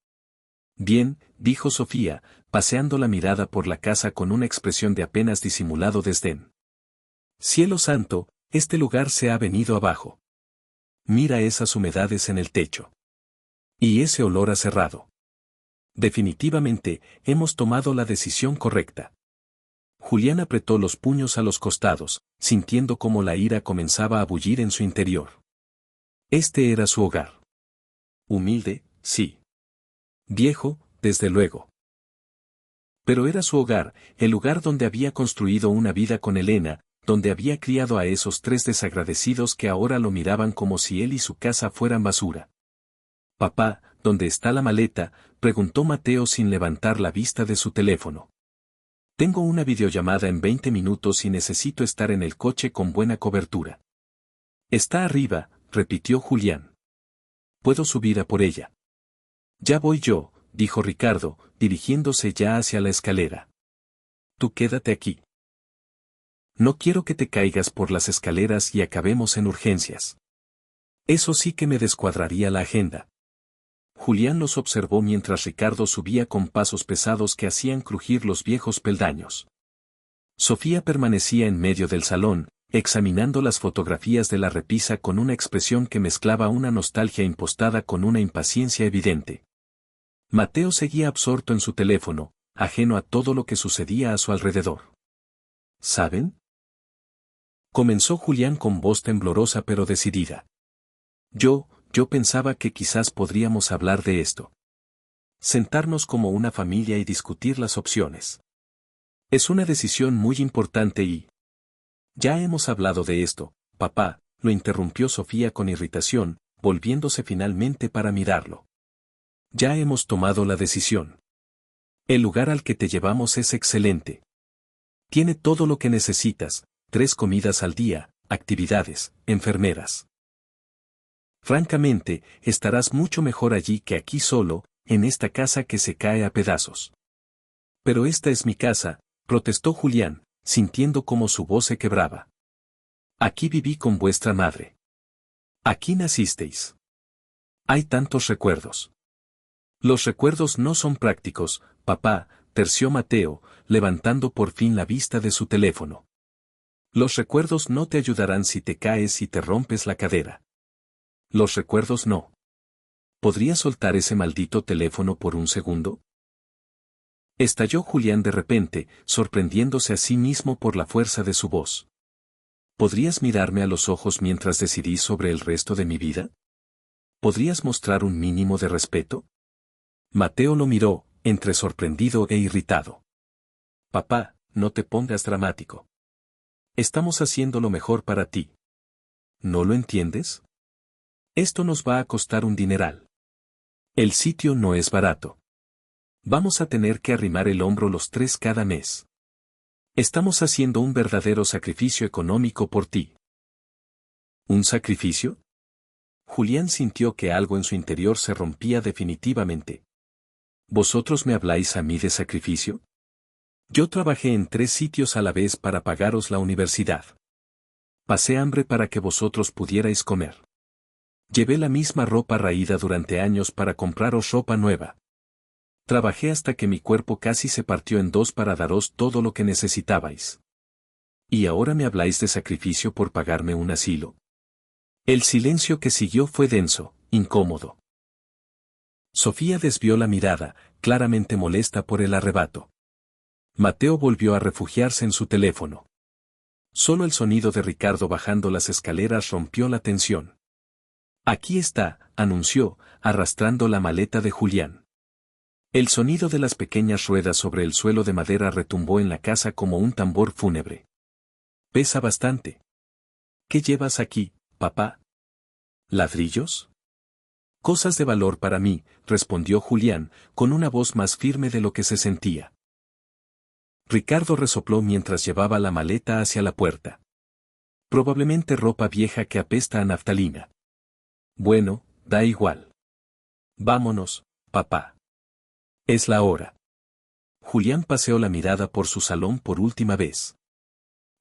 «Bien», dijo Sofía, paseando la mirada por la casa con una expresión de apenas disimulado desdén. «Cielo santo, este lugar se ha venido abajo. Mira esas humedades en el techo. Y ese olor a cerrado. Definitivamente, hemos tomado la decisión correcta». Julián apretó los puños a los costados, sintiendo cómo la ira comenzaba a bullir en su interior. Este era su hogar. Humilde, sí. Viejo, desde luego. Pero era su hogar, el lugar donde había construido una vida con Elena, donde había criado a esos 3 desagradecidos que ahora lo miraban como si él y su casa fueran basura. «Papá, ¿dónde está la maleta?», preguntó Mateo sin levantar la vista de su teléfono. «Tengo una videollamada en 20 minutos y necesito estar en el coche con buena cobertura». «Está arriba», repitió Julián. «Puedo subir a por ella». «Ya voy yo», dijo Ricardo, dirigiéndose ya hacia la escalera. «Tú quédate aquí. No quiero que te caigas por las escaleras y acabemos en urgencias. Eso sí que me descuadraría la agenda». Julián los observó mientras Ricardo subía con pasos pesados que hacían crujir los viejos peldaños. Sofía permanecía en medio del salón, examinando las fotografías de la repisa con una expresión que mezclaba una nostalgia impostada con una impaciencia evidente. Mateo seguía absorto en su teléfono, ajeno a todo lo que sucedía a su alrededor. ¿Saben? Comenzó Julián con voz temblorosa pero decidida. Yo pensaba que quizás podríamos hablar de esto. Sentarnos como una familia y discutir las opciones. Es una decisión muy importante y... Ya hemos hablado de esto, papá, lo interrumpió Sofía con irritación, volviéndose finalmente para mirarlo. Ya hemos tomado la decisión. El lugar al que te llevamos es excelente. Tiene todo lo que necesitas, 3 comidas al día, actividades, enfermeras. Francamente, estarás mucho mejor allí que aquí solo, en esta casa que se cae a pedazos. Pero esta es mi casa, protestó Julián, sintiendo cómo su voz se quebraba. Aquí viví con vuestra madre. Aquí nacisteis. Hay tantos recuerdos. Los recuerdos no son prácticos, papá, terció Mateo, levantando por fin la vista de su teléfono. Los recuerdos no te ayudarán si te caes y te rompes la cadera. Los recuerdos no. ¿Podrías soltar ese maldito teléfono por un segundo? Estalló Julián de repente, sorprendiéndose a sí mismo por la fuerza de su voz. ¿Podrías mirarme a los ojos mientras decidís sobre el resto de mi vida? ¿Podrías mostrar un mínimo de respeto? Mateo lo miró, entre sorprendido e irritado. Papá, no te pongas dramático. Estamos haciendo lo mejor para ti. ¿No lo entiendes? Esto nos va a costar un dineral. El sitio no es barato. Vamos a tener que arrimar el hombro los 3 cada mes. Estamos haciendo un verdadero sacrificio económico por ti. ¿Un sacrificio? Julián sintió que algo en su interior se rompía definitivamente. ¿Vosotros me habláis a mí de sacrificio? Yo trabajé en 3 sitios a la vez para pagaros la universidad. Pasé hambre para que vosotros pudierais comer. Llevé la misma ropa raída durante años para compraros ropa nueva. Trabajé hasta que mi cuerpo casi se partió en 2 para daros todo lo que necesitabais. ¿Y ahora me habláis de sacrificio por pagarme un asilo? El silencio que siguió fue denso, incómodo. Sofía desvió la mirada, claramente molesta por el arrebato. Mateo volvió a refugiarse en su teléfono. Solo el sonido de Ricardo bajando las escaleras rompió la tensión. Aquí está, anunció, arrastrando la maleta de Julián. El sonido de las pequeñas ruedas sobre el suelo de madera retumbó en la casa como un tambor fúnebre. Pesa bastante. ¿Qué llevas aquí, papá? ¿Ladrillos? Cosas de valor para mí, respondió Julián, con una voz más firme de lo que se sentía. Ricardo resopló mientras llevaba la maleta hacia la puerta. Probablemente ropa vieja que apesta a naftalina. Bueno, da igual. Vámonos, papá. Es la hora. Julián paseó la mirada por su salón por última vez.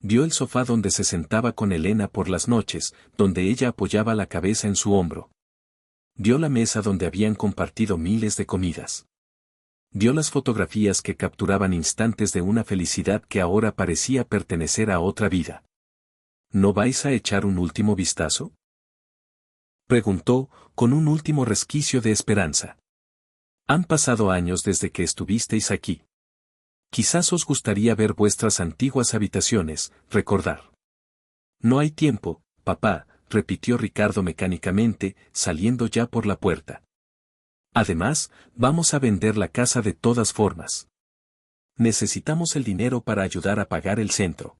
Vio el sofá donde se sentaba con Elena por las noches, donde ella apoyaba la cabeza en su hombro. Vio la mesa donde habían compartido miles de comidas. Vio las fotografías que capturaban instantes de una felicidad que ahora parecía pertenecer a otra vida. ¿No vais a echar un último vistazo? Preguntó, con un último resquicio de esperanza. Han pasado años desde que estuvisteis aquí. Quizás os gustaría ver vuestras antiguas habitaciones, recordar. No hay tiempo, papá, repitió Ricardo mecánicamente, saliendo ya por la puerta. Además, vamos a vender la casa de todas formas. Necesitamos el dinero para ayudar a pagar el centro.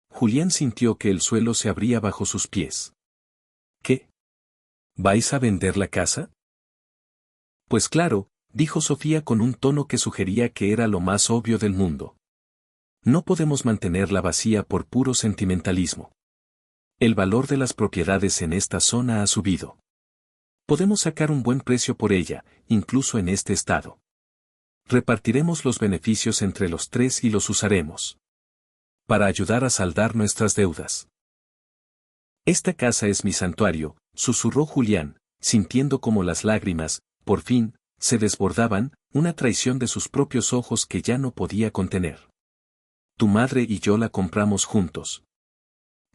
Julián sintió que el suelo se abría bajo sus pies. ¿Qué? ¿Vais a vender la casa? Pues claro, dijo Sofía con un tono que sugería que era lo más obvio del mundo. No podemos mantenerla vacía por puro sentimentalismo. El valor de las propiedades en esta zona ha subido. Podemos sacar un buen precio por ella, incluso en este estado. Repartiremos los beneficios entre los 3 y los usaremos para ayudar a saldar nuestras deudas. Esta casa es mi santuario, susurró Julián, sintiendo como las lágrimas, por fin, se desbordaban, una traición de sus propios ojos que ya no podía contener. Tu madre y yo la compramos juntos.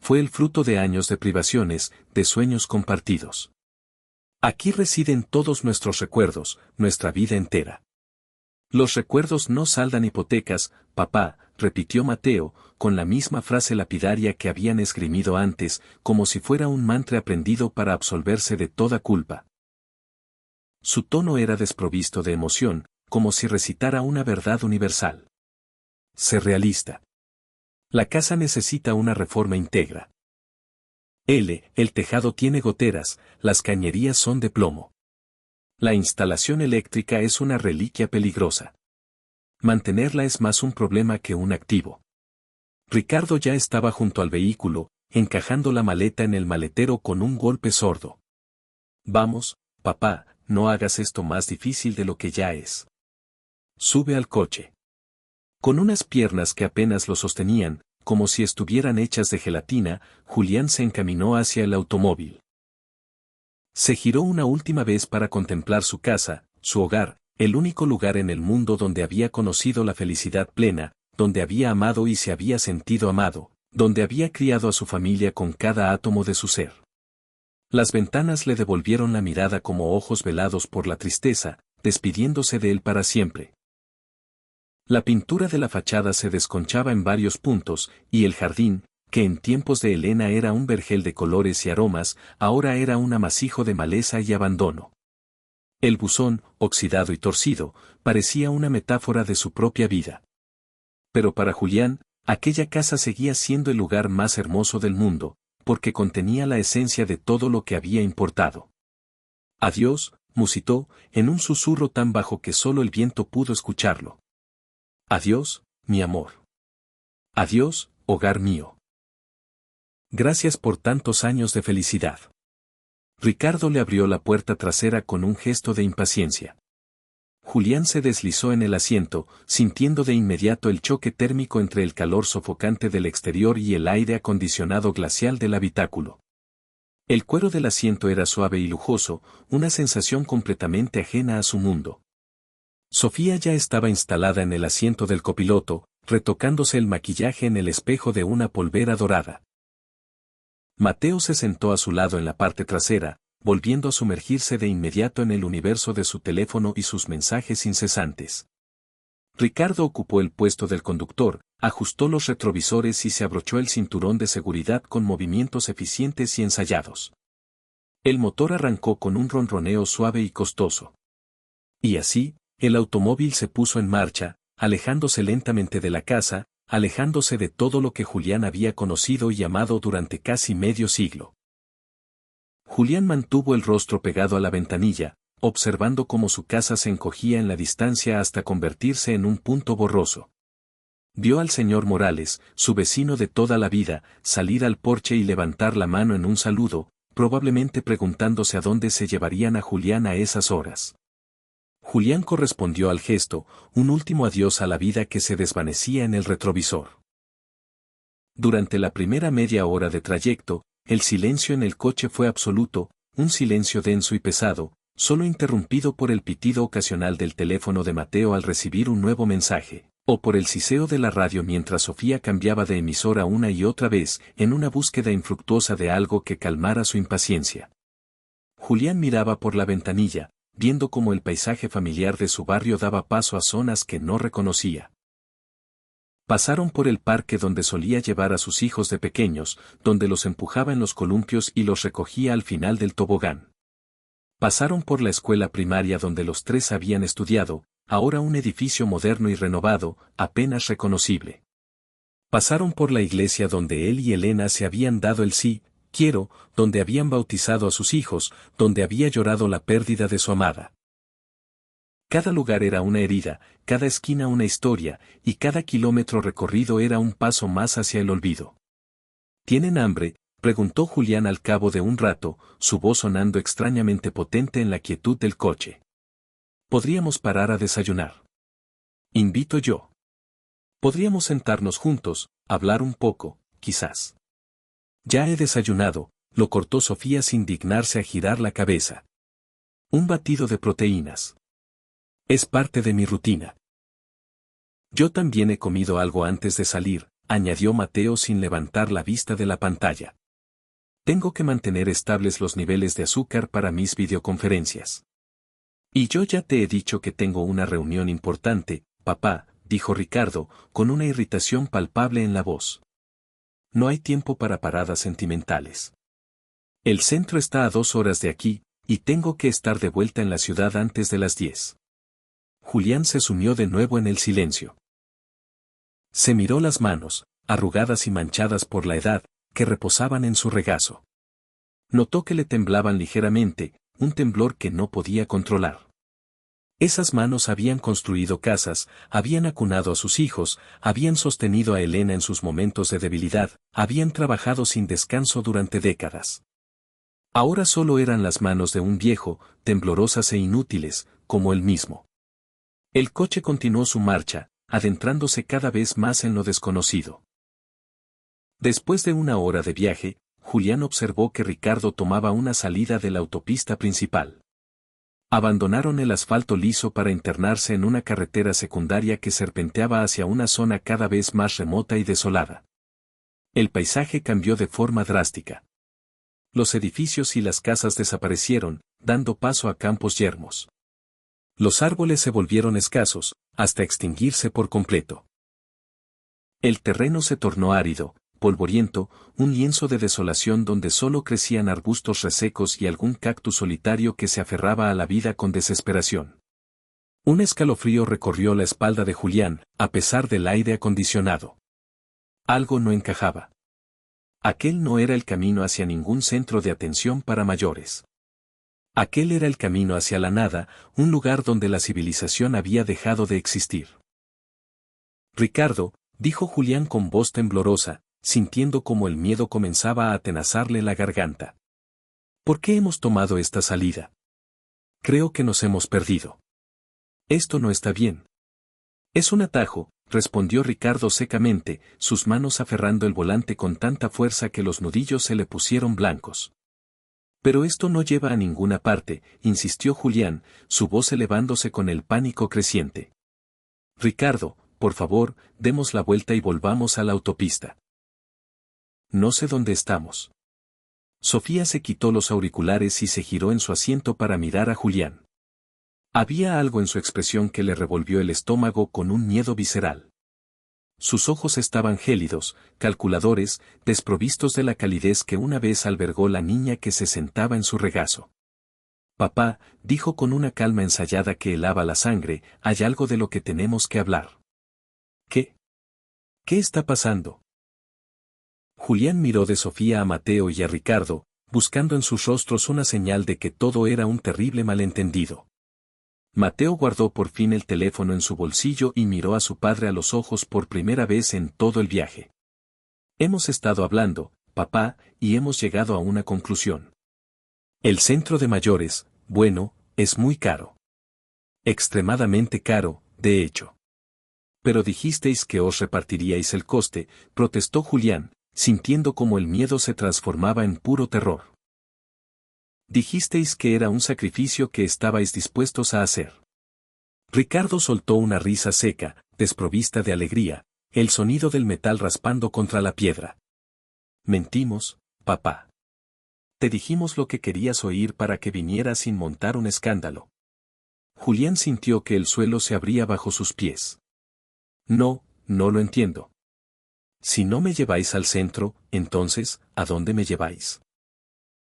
Fue el fruto de años de privaciones, de sueños compartidos. Aquí residen todos nuestros recuerdos, nuestra vida entera. Los recuerdos no saldan hipotecas, papá, repitió Mateo, con la misma frase lapidaria que habían esgrimido antes, como si fuera un mantra aprendido para absolverse de toda culpa. Su tono era desprovisto de emoción, como si recitara una verdad universal. Sé realista. La casa necesita una reforma íntegra. El tejado tiene goteras, las cañerías son de plomo. La instalación eléctrica es una reliquia peligrosa. Mantenerla es más un problema que un activo. Ricardo ya estaba junto al vehículo, encajando la maleta en el maletero con un golpe sordo. Vamos, papá, no hagas esto más difícil de lo que ya es. Sube al coche. Con unas piernas que apenas lo sostenían, como si estuvieran hechas de gelatina, Julián se encaminó hacia el automóvil. Se giró una última vez para contemplar su casa, su hogar, el único lugar en el mundo donde había conocido la felicidad plena, donde había amado y se había sentido amado, donde había criado a su familia con cada átomo de su ser. Las ventanas le devolvieron la mirada como ojos velados por la tristeza, despidiéndose de él para siempre. La pintura de la fachada se desconchaba en varios puntos, y el jardín, que en tiempos de Elena era un vergel de colores y aromas, ahora era un amasijo de maleza y abandono. El buzón, oxidado y torcido, parecía una metáfora de su propia vida. Pero para Julián, aquella casa seguía siendo el lugar más hermoso del mundo, porque contenía la esencia de todo lo que había importado. Adiós, musitó, en un susurro tan bajo que solo el viento pudo escucharlo. Adiós, mi amor. Adiós, hogar mío. Gracias por tantos años de felicidad. Ricardo le abrió la puerta trasera con un gesto de impaciencia. Julián se deslizó en el asiento, sintiendo de inmediato el choque térmico entre el calor sofocante del exterior y el aire acondicionado glacial del habitáculo. El cuero del asiento era suave y lujoso, una sensación completamente ajena a su mundo. Sofía ya estaba instalada en el asiento del copiloto, retocándose el maquillaje en el espejo de una polvera dorada. Mateo se sentó a su lado en la parte trasera, volviendo a sumergirse de inmediato en el universo de su teléfono y sus mensajes incesantes. Ricardo ocupó el puesto del conductor, ajustó los retrovisores y se abrochó el cinturón de seguridad con movimientos eficientes y ensayados. El motor arrancó con un ronroneo suave y costoso. Y así, el automóvil se puso en marcha, alejándose lentamente de la casa, alejándose de todo lo que Julián había conocido y amado durante casi medio siglo. Julián mantuvo el rostro pegado a la ventanilla, observando cómo su casa se encogía en la distancia hasta convertirse en un punto borroso. Vio al señor Morales, su vecino de toda la vida, salir al porche y levantar la mano en un saludo, probablemente preguntándose a dónde se llevarían a Julián a esas horas. Julián correspondió al gesto, un último adiós a la vida que se desvanecía en el retrovisor. Durante la primera media hora de trayecto, el silencio en el coche fue absoluto, un silencio denso y pesado, solo interrumpido por el pitido ocasional del teléfono de Mateo al recibir un nuevo mensaje, o por el siseo de la radio mientras Sofía cambiaba de emisora una y otra vez, en una búsqueda infructuosa de algo que calmara su impaciencia. Julián miraba por la ventanilla, viendo cómo el paisaje familiar de su barrio daba paso a zonas que no reconocía. Pasaron por el parque donde solía llevar a sus hijos de pequeños, donde los empujaba en los columpios y los recogía al final del tobogán. Pasaron por la escuela primaria donde los tres habían estudiado, ahora un edificio moderno y renovado, apenas reconocible. Pasaron por la iglesia donde él y Elena se habían dado el sí, quiero, donde habían bautizado a sus hijos, donde había llorado la pérdida de su amada. Cada lugar era una herida, cada esquina una historia, y cada kilómetro recorrido era un paso más hacia el olvido. ¿Tienen hambre?, preguntó Julián al cabo de un rato, su voz sonando extrañamente potente en la quietud del coche. Podríamos parar a desayunar. Invito yo. Podríamos sentarnos juntos, hablar un poco, quizás. Ya he desayunado, lo cortó Sofía sin dignarse a girar la cabeza. Un batido de proteínas. Es parte de mi rutina. Yo también he comido algo antes de salir, añadió Mateo sin levantar la vista de la pantalla. Tengo que mantener estables los niveles de azúcar para mis videoconferencias. Y yo ya te he dicho que tengo una reunión importante, papá, dijo Ricardo, con una irritación palpable en la voz. No hay tiempo para paradas sentimentales. El centro está a 2 horas de aquí, y tengo que estar de vuelta en la ciudad antes de las 10. Julián se sumió de nuevo en el silencio. Se miró las manos, arrugadas y manchadas por la edad, que reposaban en su regazo. Notó que le temblaban ligeramente, un temblor que no podía controlar. Esas manos habían construido casas, habían acunado a sus hijos, habían sostenido a Elena en sus momentos de debilidad, habían trabajado sin descanso durante décadas. Ahora solo eran las manos de un viejo, temblorosas e inútiles, como él mismo. El coche continuó su marcha, adentrándose cada vez más en lo desconocido. Después de 1 hora de viaje, Julián observó que Ricardo tomaba una salida de la autopista principal. Abandonaron el asfalto liso para internarse en una carretera secundaria que serpenteaba hacia una zona cada vez más remota y desolada. El paisaje cambió de forma drástica. Los edificios y las casas desaparecieron, dando paso a campos yermos. Los árboles se volvieron escasos, hasta extinguirse por completo. El terreno se tornó árido, polvoriento, un lienzo de desolación donde solo crecían arbustos resecos y algún cactus solitario que se aferraba a la vida con desesperación. Un escalofrío recorrió la espalda de Julián, a pesar del aire acondicionado. Algo no encajaba. Aquel no era el camino hacia ningún centro de atención para mayores. Aquel era el camino hacia la nada, un lugar donde la civilización había dejado de existir. Ricardo, dijo Julián con voz temblorosa, sintiendo como el miedo comenzaba a atenazarle la garganta. ¿Por qué hemos tomado esta salida? Creo que nos hemos perdido. Esto no está bien. Es un atajo, respondió Ricardo secamente, sus manos aferrando el volante con tanta fuerza que los nudillos se le pusieron blancos. Pero esto no lleva a ninguna parte, insistió Julián, su voz elevándose con el pánico creciente. Ricardo, por favor, demos la vuelta y volvamos a la autopista. No sé dónde estamos. Sofía se quitó los auriculares y se giró en su asiento para mirar a Julián. Había algo en su expresión que le revolvió el estómago con un miedo visceral. Sus ojos estaban gélidos, calculadores, desprovistos de la calidez que una vez albergó la niña que se sentaba en su regazo. Papá, dijo con una calma ensayada que helaba la sangre, hay algo de lo que tenemos que hablar. ¿Qué? ¿Qué está pasando? Julián miró de Sofía a Mateo y a Ricardo, buscando en sus rostros una señal de que todo era un terrible malentendido. Mateo guardó por fin el teléfono en su bolsillo y miró a su padre a los ojos por primera vez en todo el viaje. Hemos estado hablando, papá, y hemos llegado a una conclusión. El centro de mayores, bueno, es muy caro. Extremadamente caro, de hecho. Pero dijisteis que os repartiríais el coste, protestó Julián, sintiendo como el miedo se transformaba en puro terror. Dijisteis que era un sacrificio que estabais dispuestos a hacer. Ricardo soltó una risa seca, desprovista de alegría, el sonido del metal raspando contra la piedra. Mentimos, papá. Te dijimos lo que querías oír para que vinieras sin montar un escándalo. Julián sintió que el suelo se abría bajo sus pies. No, no lo entiendo. Si no me lleváis al centro, entonces, ¿a dónde me lleváis?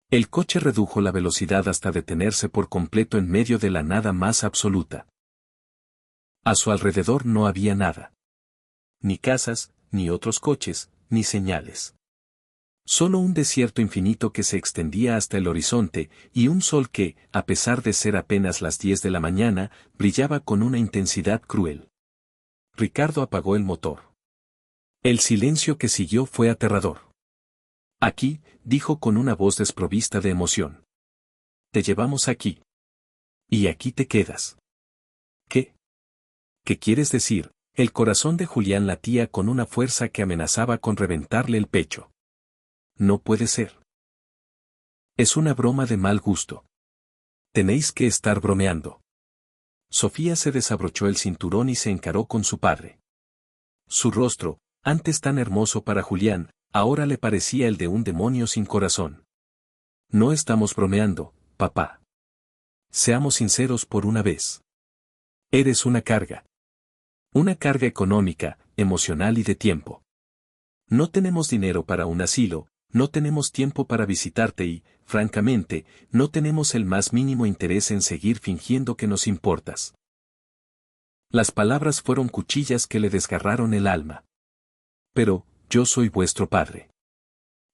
El coche redujo la velocidad hasta detenerse por completo en medio de la nada más absoluta. A su alrededor no había nada. Ni casas, ni otros coches, ni señales. Solo un desierto infinito que se extendía hasta el horizonte, y un sol que, a pesar de ser apenas las 10 de la mañana, brillaba con una intensidad cruel. Ricardo apagó el motor. El silencio que siguió fue aterrador. Aquí, dijo con una voz desprovista de emoción. Te llevamos aquí. Y aquí te quedas. ¿Qué? ¿Qué quieres decir? El corazón de Julián latía con una fuerza que amenazaba con reventarle el pecho. No puede ser. Es una broma de mal gusto. Tenéis que estar bromeando. Sofía se desabrochó el cinturón y se encaró con su padre. Su rostro, Antes tan hermoso para Julián, ahora le parecía el de un demonio sin corazón. No estamos bromeando, papá. Seamos sinceros por una vez. Eres una carga. Una carga económica, emocional y de tiempo. No tenemos dinero para un asilo, no tenemos tiempo para visitarte y, francamente, no tenemos el más mínimo interés en seguir fingiendo que nos importas. Las palabras fueron cuchillas que le desgarraron el alma. Pero, yo soy vuestro padre.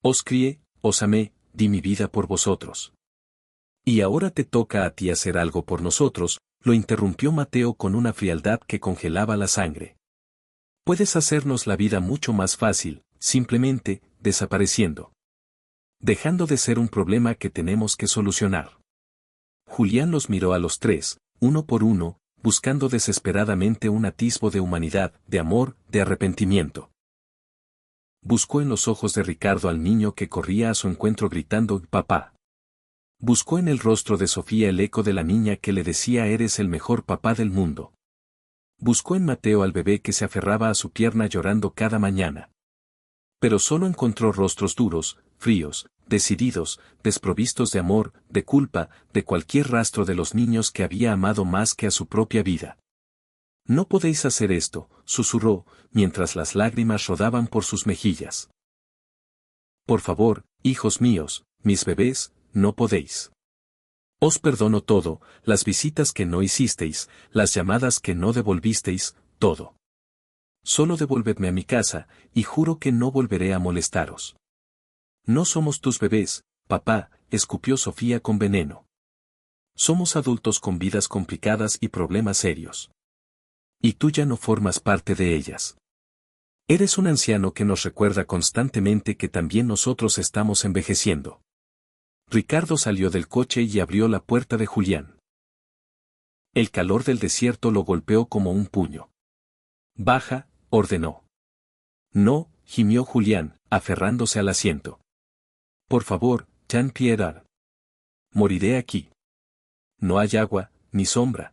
Os crié, os amé, di mi vida por vosotros. Y ahora te toca a ti hacer algo por nosotros, lo interrumpió Mateo con una frialdad que congelaba la sangre. Puedes hacernos la vida mucho más fácil, simplemente, desapareciendo. Dejando de ser un problema que tenemos que solucionar. Julián los miró a los tres, uno por uno, buscando desesperadamente un atisbo de humanidad, de amor, de arrepentimiento. Buscó en los ojos de Ricardo al niño que corría a su encuentro gritando «papá». Buscó en el rostro de Sofía el eco de la niña que le decía «eres el mejor papá del mundo». Buscó en Mateo al bebé que se aferraba a su pierna llorando cada mañana. Pero solo encontró rostros duros, fríos, decididos, desprovistos de amor, de culpa, de cualquier rastro de los niños que había amado más que a su propia vida. No podéis hacer esto, susurró, mientras las lágrimas rodaban por sus mejillas. Por favor, hijos míos, mis bebés, no podéis. Os perdono todo, las visitas que no hicisteis, las llamadas que no devolvisteis, todo. Solo devolvedme a mi casa, y juro que no volveré a molestaros. No somos tus bebés, papá, escupió Sofía con veneno. Somos adultos con vidas complicadas y problemas serios. Y tú ya no formas parte de ellas. Eres un anciano que nos recuerda constantemente que también nosotros estamos envejeciendo. Ricardo salió del coche y abrió la puerta de Julián. El calor del desierto lo golpeó como un puño. Baja, ordenó. No, gimió Julián, aferrándose al asiento. Por favor, Jean-Pierre. Moriré aquí. No hay agua, ni sombra.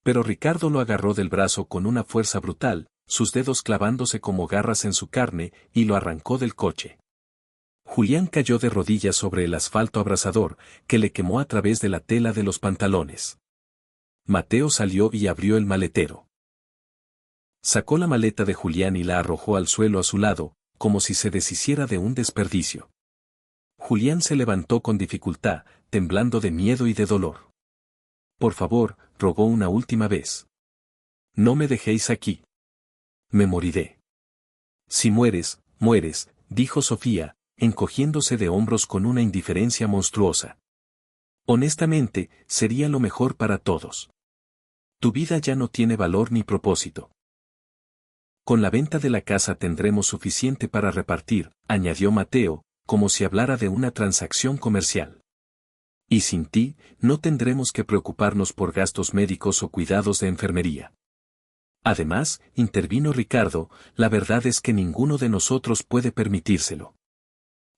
Pero Ricardo lo agarró del brazo con una fuerza brutal, sus dedos clavándose como garras en su carne, y lo arrancó del coche. Julián cayó de rodillas sobre el asfalto abrasador, que le quemó a través de la tela de los pantalones. Mateo salió y abrió el maletero. Sacó la maleta de Julián y la arrojó al suelo a su lado, como si se deshiciera de un desperdicio. Julián se levantó con dificultad, temblando de miedo y de dolor. Por favor, rogó una última vez. No me dejéis aquí. Me moriré. Si mueres, mueres, dijo Sofía, encogiéndose de hombros con una indiferencia monstruosa. Honestamente, sería lo mejor para todos. Tu vida ya no tiene valor ni propósito. Con la venta de la casa tendremos suficiente para repartir, añadió Mateo, como si hablara de una transacción comercial. Y sin ti, no tendremos que preocuparnos por gastos médicos o cuidados de enfermería. Además, intervino Ricardo, la verdad es que ninguno de nosotros puede permitírselo.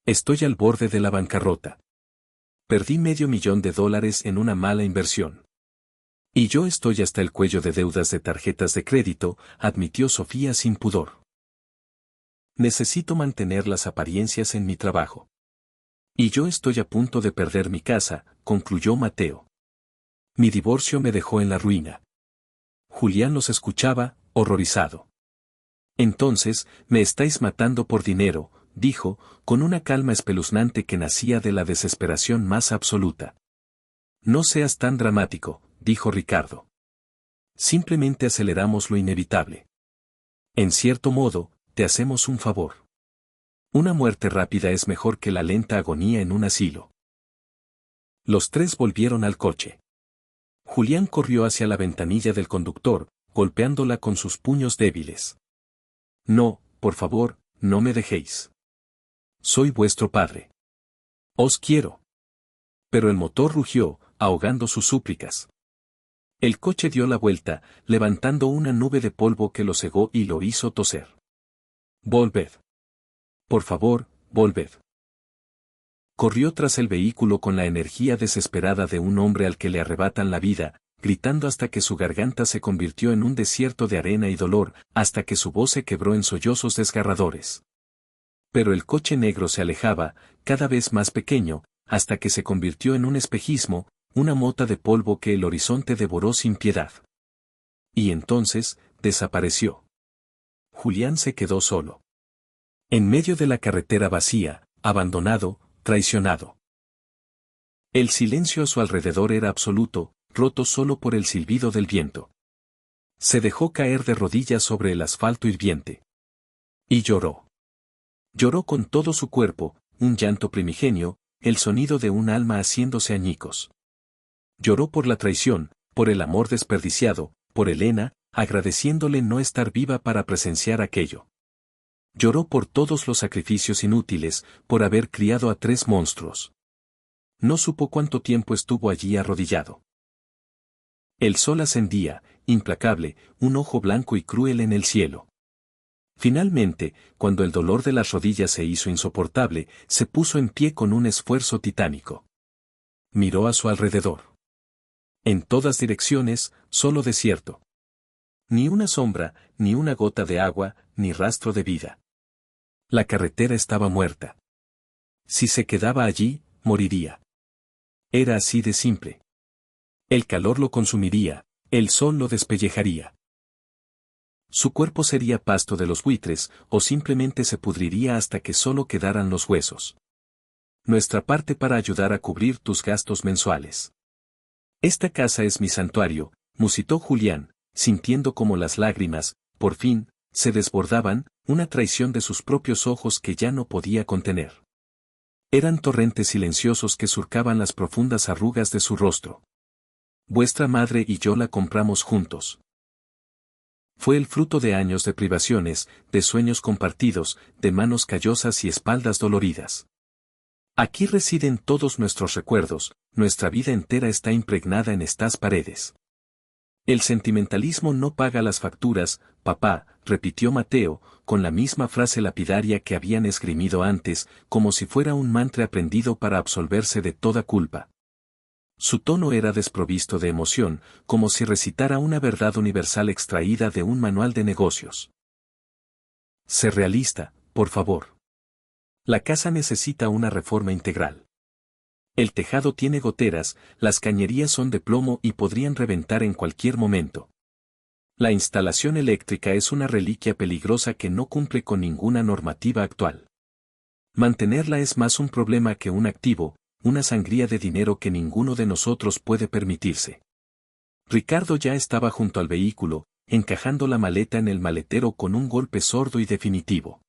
Estoy al borde de la bancarrota. Perdí $500,000 en una mala inversión. Y yo estoy hasta el cuello de deudas de tarjetas de crédito, admitió Sofía sin pudor. Necesito mantener las apariencias en mi trabajo. Y yo estoy a punto de perder mi casa, concluyó Mateo. Mi divorcio me dejó en la ruina. Julián los escuchaba, horrorizado. Entonces, me estáis matando por dinero, dijo, con una calma espeluznante que nacía de la desesperación más absoluta. No seas tan dramático, dijo Ricardo. Simplemente aceleramos lo inevitable. En cierto modo, te hacemos un favor. Una muerte rápida es mejor que la lenta agonía en un asilo. Los tres volvieron al coche. Julián corrió hacia la ventanilla del conductor, golpeándola con sus puños débiles. No, por favor, no me dejéis. Soy vuestro padre. Os quiero. Pero el motor rugió, ahogando sus súplicas. El coche dio la vuelta, levantando una nube de polvo que lo cegó y lo hizo toser. Volved. Por favor, volved. Corrió tras el vehículo con la energía desesperada de un hombre al que le arrebatan la vida, gritando hasta que su garganta se convirtió en un desierto de arena y dolor, hasta que su voz se quebró en sollozos desgarradores. Pero el coche negro se alejaba, cada vez más pequeño, hasta que se convirtió en un espejismo, una mota de polvo que el horizonte devoró sin piedad. Y entonces, desapareció. Julián se quedó solo. En medio de la carretera vacía, abandonado, traicionado. El silencio a su alrededor era absoluto, roto solo por el silbido del viento. Se dejó caer de rodillas sobre el asfalto hirviente. Y lloró. Lloró con todo su cuerpo, un llanto primigenio, el sonido de un alma haciéndose añicos. Lloró por la traición, por el amor desperdiciado, por Elena, agradeciéndole no estar viva para presenciar aquello. Lloró por todos los sacrificios inútiles, por haber criado a 3 monstruos. No supo cuánto tiempo estuvo allí arrodillado. El sol ascendía, implacable, un ojo blanco y cruel en el cielo. Finalmente, cuando el dolor de las rodillas se hizo insoportable, se puso en pie con un esfuerzo titánico. Miró a su alrededor. En todas direcciones, solo desierto. Ni una sombra, ni una gota de agua, ni rastro de vida. La carretera estaba muerta. Si se quedaba allí, moriría. Era así de simple. El calor lo consumiría, el sol lo despellejaría. Su cuerpo sería pasto de los buitres, o simplemente se pudriría hasta que solo quedaran los huesos. Nuestra parte para ayudar a cubrir tus gastos mensuales. Esta casa es mi santuario, musitó Julián, sintiendo como las lágrimas, por fin, se desbordaban, una traición de sus propios ojos que ya no podía contener. Eran torrentes silenciosos que surcaban las profundas arrugas de su rostro. Vuestra madre y yo la compramos juntos. Fue el fruto de años de privaciones, de sueños compartidos, de manos callosas y espaldas doloridas. Aquí residen todos nuestros recuerdos, nuestra vida entera está impregnada en estas paredes. El sentimentalismo no paga las facturas, papá, repitió Mateo, con la misma frase lapidaria que habían esgrimido antes, como si fuera un mantra aprendido para absolverse de toda culpa. Su tono era desprovisto de emoción, como si recitara una verdad universal extraída de un manual de negocios. Sé realista, por favor. La casa necesita una reforma integral. El tejado tiene goteras, las cañerías son de plomo y podrían reventar en cualquier momento. La instalación eléctrica es una reliquia peligrosa que no cumple con ninguna normativa actual. Mantenerla es más un problema que un activo, una sangría de dinero que ninguno de nosotros puede permitirse. Ricardo ya estaba junto al vehículo, encajando la maleta en el maletero con un golpe sordo y definitivo.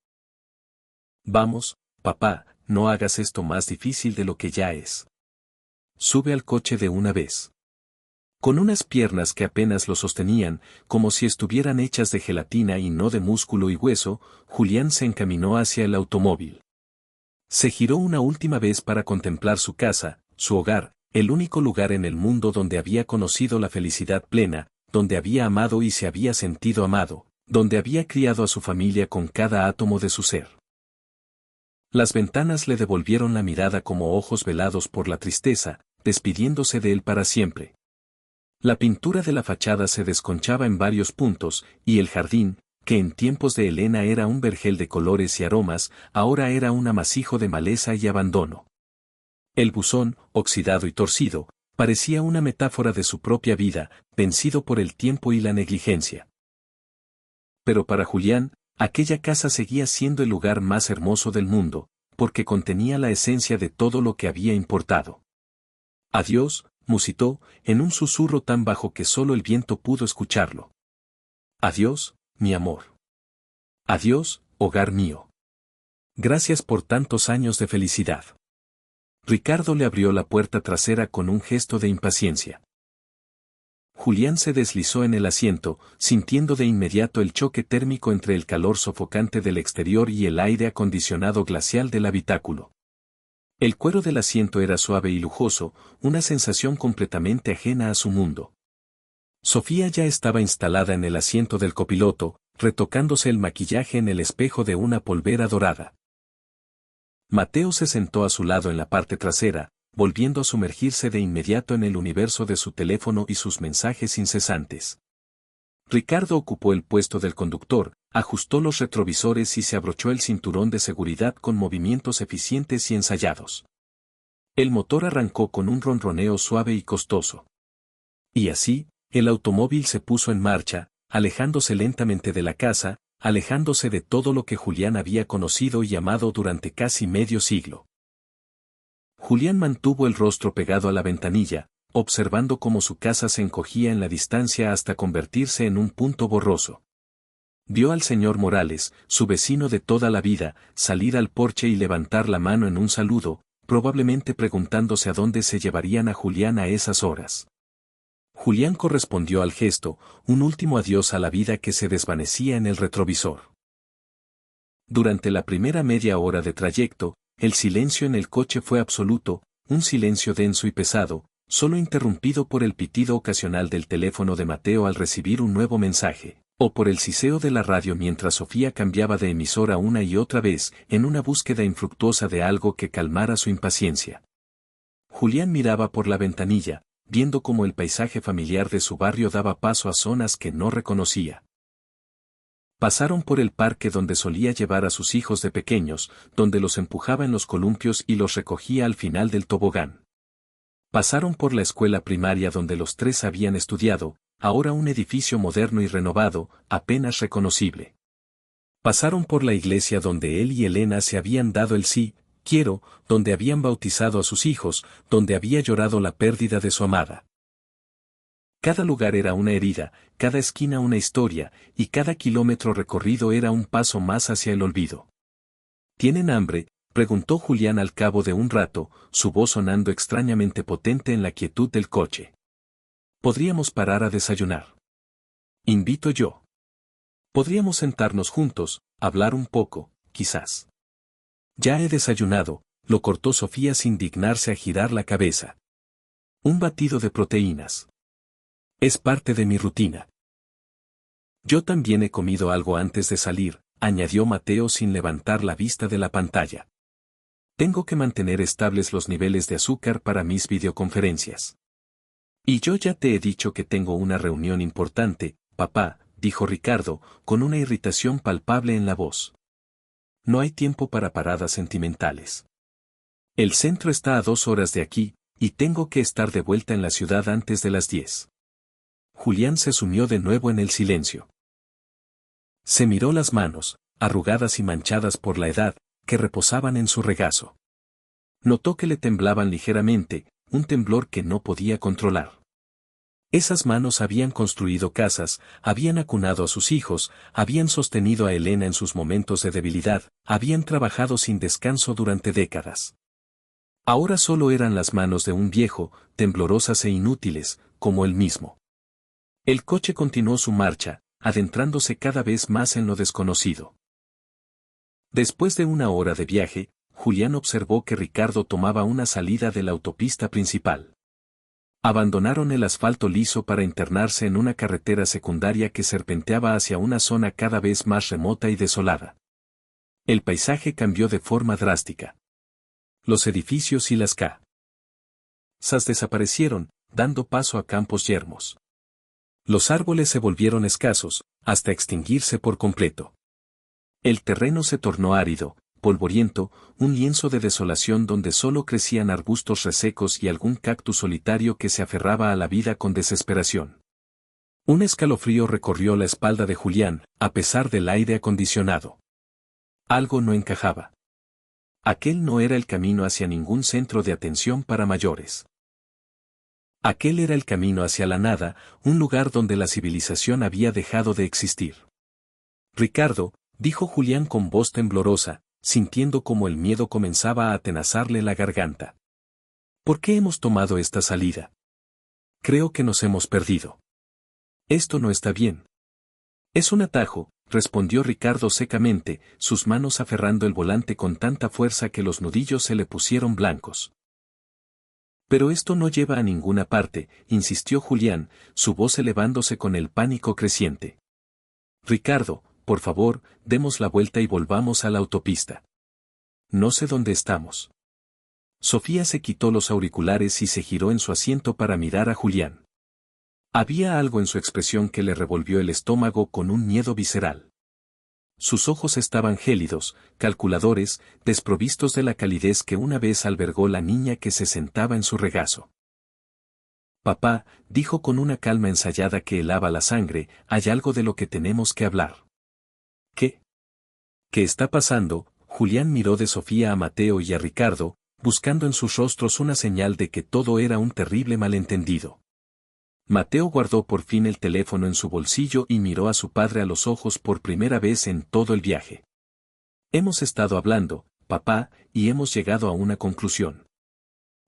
Vamos, papá, no hagas esto más difícil de lo que ya es. Sube al coche de una vez. Con unas piernas que apenas lo sostenían, como si estuvieran hechas de gelatina y no de músculo y hueso, Julián se encaminó hacia el automóvil. Se giró una última vez para contemplar su casa, su hogar, el único lugar en el mundo donde había conocido la felicidad plena, donde había amado y se había sentido amado, donde había criado a su familia con cada átomo de su ser. Las ventanas le devolvieron la mirada como ojos velados por la tristeza, despidiéndose de él para siempre. La pintura de la fachada se desconchaba en varios puntos, y el jardín, que en tiempos de Elena era un vergel de colores y aromas, ahora era un amasijo de maleza y abandono. El buzón, oxidado y torcido, parecía una metáfora de su propia vida, vencido por el tiempo y la negligencia. Pero para Julián, aquella casa seguía siendo el lugar más hermoso del mundo, porque contenía la esencia de todo lo que había importado. Adiós, musitó, en un susurro tan bajo que solo el viento pudo escucharlo. Adiós, mi amor. Adiós, hogar mío. Gracias por tantos años de felicidad. Ricardo le abrió la puerta trasera con un gesto de impaciencia. Julián se deslizó en el asiento, sintiendo de inmediato el choque térmico entre el calor sofocante del exterior y el aire acondicionado glacial del habitáculo. El cuero del asiento era suave y lujoso, una sensación completamente ajena a su mundo. Sofía ya estaba instalada en el asiento del copiloto, retocándose el maquillaje en el espejo de una polvera dorada. Mateo se sentó a su lado en la parte trasera, volviendo a sumergirse de inmediato en el universo de su teléfono y sus mensajes incesantes. Ricardo ocupó el puesto del conductor, ajustó los retrovisores y se abrochó el cinturón de seguridad con movimientos eficientes y ensayados. El motor arrancó con un ronroneo suave y costoso. Y así, el automóvil se puso en marcha, alejándose lentamente de la casa, alejándose de todo lo que Julián había conocido y amado durante casi medio siglo. Julián mantuvo el rostro pegado a la ventanilla, observando cómo su casa se encogía en la distancia hasta convertirse en un punto borroso. Vio al señor Morales, su vecino de toda la vida, salir al porche y levantar la mano en un saludo, probablemente preguntándose a dónde se llevarían a Julián a esas horas. Julián correspondió al gesto, un último adiós a la vida que se desvanecía en el retrovisor. Durante la primera media hora de trayecto, el silencio en el coche fue absoluto, un silencio denso y pesado, solo interrumpido por el pitido ocasional del teléfono de Mateo al recibir un nuevo mensaje, o por el siseo de la radio mientras Sofía cambiaba de emisora una y otra vez, en una búsqueda infructuosa de algo que calmara su impaciencia. Julián miraba por la ventanilla, viendo cómo el paisaje familiar de su barrio daba paso a zonas que no reconocía. Pasaron por el parque donde solía llevar a sus hijos de pequeños, donde los empujaba en los columpios y los recogía al final del tobogán. Pasaron por la escuela primaria donde los tres habían estudiado, ahora un edificio moderno y renovado, apenas reconocible. Pasaron por la iglesia donde él y Elena se habían dado el sí, quiero, donde habían bautizado a sus hijos, donde había llorado la pérdida de su amada. Cada lugar era una herida, cada esquina una historia, y cada kilómetro recorrido era un paso más hacia el olvido. ¿Tienen hambre?, preguntó Julián al cabo de un rato, su voz sonando extrañamente potente en la quietud del coche. Podríamos parar a desayunar. Invito yo. Podríamos sentarnos juntos, hablar un poco, quizás. Ya he desayunado, lo cortó Sofía sin dignarse a girar la cabeza. Un batido de proteínas. Es parte de mi rutina. Yo también he comido algo antes de salir, añadió Mateo sin levantar la vista de la pantalla. Tengo que mantener estables los niveles de azúcar para mis videoconferencias. Y yo ya te he dicho que tengo una reunión importante, papá, dijo Ricardo, con una irritación palpable en la voz. No hay tiempo para paradas sentimentales. El centro está a 2 horas de aquí, y tengo que estar de vuelta en la ciudad antes de las 10. Julián se sumió de nuevo en el silencio. Se miró las manos, arrugadas y manchadas por la edad, que reposaban en su regazo. Notó que le temblaban ligeramente, un temblor que no podía controlar. Esas manos habían construido casas, habían acunado a sus hijos, habían sostenido a Elena en sus momentos de debilidad, habían trabajado sin descanso durante décadas. Ahora solo eran las manos de un viejo, temblorosas e inútiles, como él mismo. El coche continuó su marcha, adentrándose cada vez más en lo desconocido. Después de 1 hora de viaje, Julián observó que Ricardo tomaba una salida de la autopista principal. Abandonaron el asfalto liso para internarse en una carretera secundaria que serpenteaba hacia una zona cada vez más remota y desolada. El paisaje cambió de forma drástica. Los edificios y las casas desaparecieron, dando paso a campos yermos. Los árboles se volvieron escasos, hasta extinguirse por completo. El terreno se tornó árido, polvoriento, un lienzo de desolación donde solo crecían arbustos resecos y algún cactus solitario que se aferraba a la vida con desesperación. Un escalofrío recorrió la espalda de Julián, a pesar del aire acondicionado. Algo no encajaba. Aquel no era el camino hacia ningún centro de atención para mayores. Aquel era el camino hacia la nada, un lugar donde la civilización había dejado de existir. Ricardo, dijo Julián con voz temblorosa, sintiendo como el miedo comenzaba a atenazarle la garganta. ¿Por qué hemos tomado esta salida? Creo que nos hemos perdido. Esto no está bien. Es un atajo, respondió Ricardo secamente, sus manos aferrando el volante con tanta fuerza que los nudillos se le pusieron blancos. Pero esto no lleva a ninguna parte, insistió Julián, su voz elevándose con el pánico creciente. Ricardo, por favor, demos la vuelta y volvamos a la autopista. No sé dónde estamos. Sofía se quitó los auriculares y se giró en su asiento para mirar a Julián. Había algo en su expresión que le revolvió el estómago con un miedo visceral. Sus ojos estaban gélidos, calculadores, desprovistos de la calidez que una vez albergó la niña que se sentaba en su regazo. Papá, dijo con una calma ensayada que helaba la sangre, hay algo de lo que tenemos que hablar. ¿Qué? ¿Qué está pasando? Julián miró de Sofía a Mateo y a Ricardo, buscando en sus rostros una señal de que todo era un terrible malentendido. Mateo guardó por fin el teléfono en su bolsillo y miró a su padre a los ojos por primera vez en todo el viaje. Hemos estado hablando, papá, y hemos llegado a una conclusión.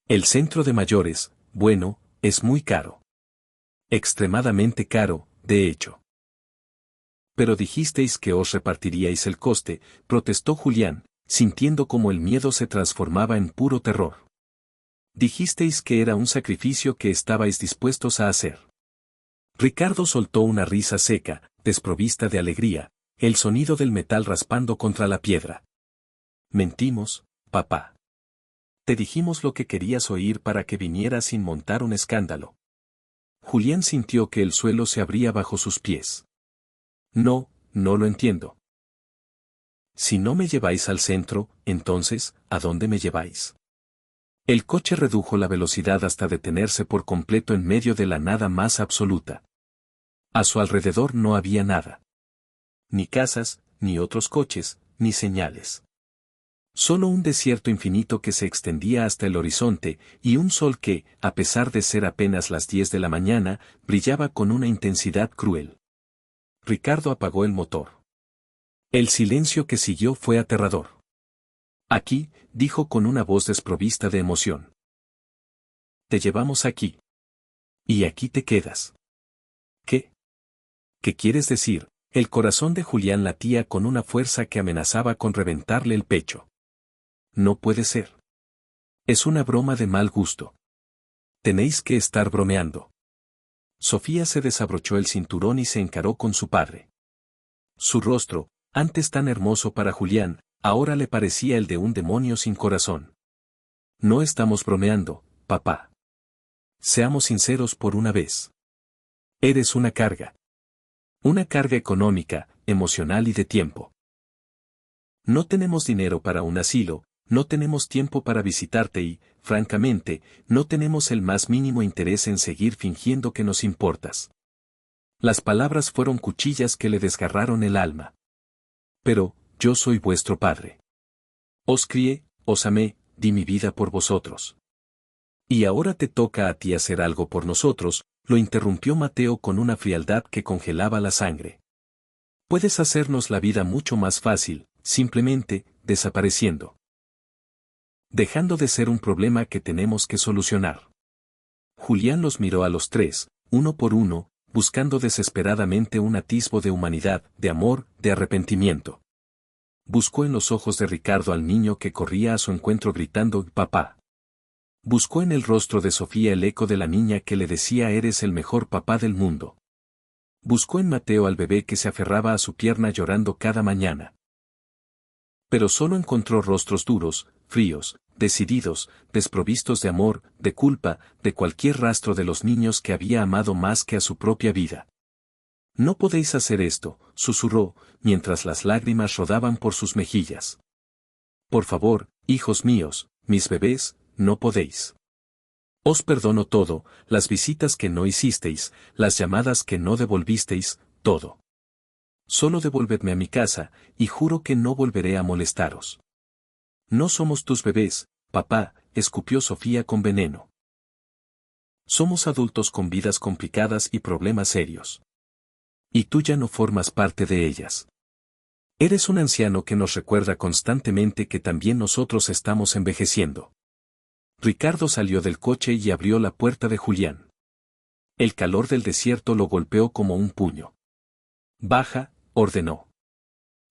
El centro de mayores, bueno, es muy caro. Extremadamente caro, de hecho. Pero dijisteis que os repartiríais el coste, protestó Julián, sintiendo como el miedo se transformaba en puro terror. Dijisteis que era un sacrificio que estabais dispuestos a hacer. Ricardo soltó una risa seca, desprovista de alegría, el sonido del metal raspando contra la piedra. Mentimos, papá. Te dijimos lo que querías oír para que vinieras sin montar un escándalo. Julián sintió que el suelo se abría bajo sus pies. No, no lo entiendo. Si no me lleváis al centro, entonces, ¿a dónde me lleváis? El coche redujo la velocidad hasta detenerse por completo en medio de la nada más absoluta. A su alrededor no había nada. Ni casas, ni otros coches, ni señales. Solo un desierto infinito que se extendía hasta el horizonte, y un sol que, a pesar de ser apenas las 10 de la mañana, brillaba con una intensidad cruel. Ricardo apagó el motor. El silencio que siguió fue aterrador. Aquí, dijo con una voz desprovista de emoción. Te llevamos aquí. Y aquí te quedas. ¿Qué? ¿Qué quieres decir? El corazón de Julián latía con una fuerza que amenazaba con reventarle el pecho. No puede ser. Es una broma de mal gusto. Tenéis que estar bromeando. Sofía se desabrochó el cinturón y se encaró con su padre. Su rostro, antes tan hermoso para Julián, ahora le parecía el de un demonio sin corazón. No estamos bromeando, papá. Seamos sinceros por una vez. Eres una carga. Una carga económica, emocional y de tiempo. No tenemos dinero para un asilo, no tenemos tiempo para visitarte y, francamente, no tenemos el más mínimo interés en seguir fingiendo que nos importas. Las palabras fueron cuchillas que le desgarraron el alma. Pero, yo soy vuestro padre. Os crié, os amé, di mi vida por vosotros. Y ahora te toca a ti hacer algo por nosotros, lo interrumpió Mateo con una frialdad que congelaba la sangre. Puedes hacernos la vida mucho más fácil, simplemente, desapareciendo. Dejando de ser un problema que tenemos que solucionar. Julián los miró a los tres, uno por uno, buscando desesperadamente un atisbo de humanidad, de amor, de arrepentimiento. Buscó en los ojos de Ricardo al niño que corría a su encuentro gritando «papá». Buscó en el rostro de Sofía el eco de la niña que le decía «eres el mejor papá del mundo». Buscó en Mateo al bebé que se aferraba a su pierna llorando cada mañana. Pero solo encontró rostros duros, fríos, decididos, desprovistos de amor, de culpa, de cualquier rastro de los niños que había amado más que a su propia vida. No podéis hacer esto, susurró, mientras las lágrimas rodaban por sus mejillas. Por favor, hijos míos, mis bebés, no podéis. Os perdono todo, las visitas que no hicisteis, las llamadas que no devolvisteis, todo. Solo devolvedme a mi casa, y juro que no volveré a molestaros. No somos tus bebés, papá, escupió Sofía con veneno. Somos adultos con vidas complicadas y problemas serios. Y tú ya no formas parte de ellas. Eres un anciano que nos recuerda constantemente que también nosotros estamos envejeciendo. Ricardo salió del coche y abrió la puerta de Julián. El calor del desierto lo golpeó como un puño. Baja, ordenó.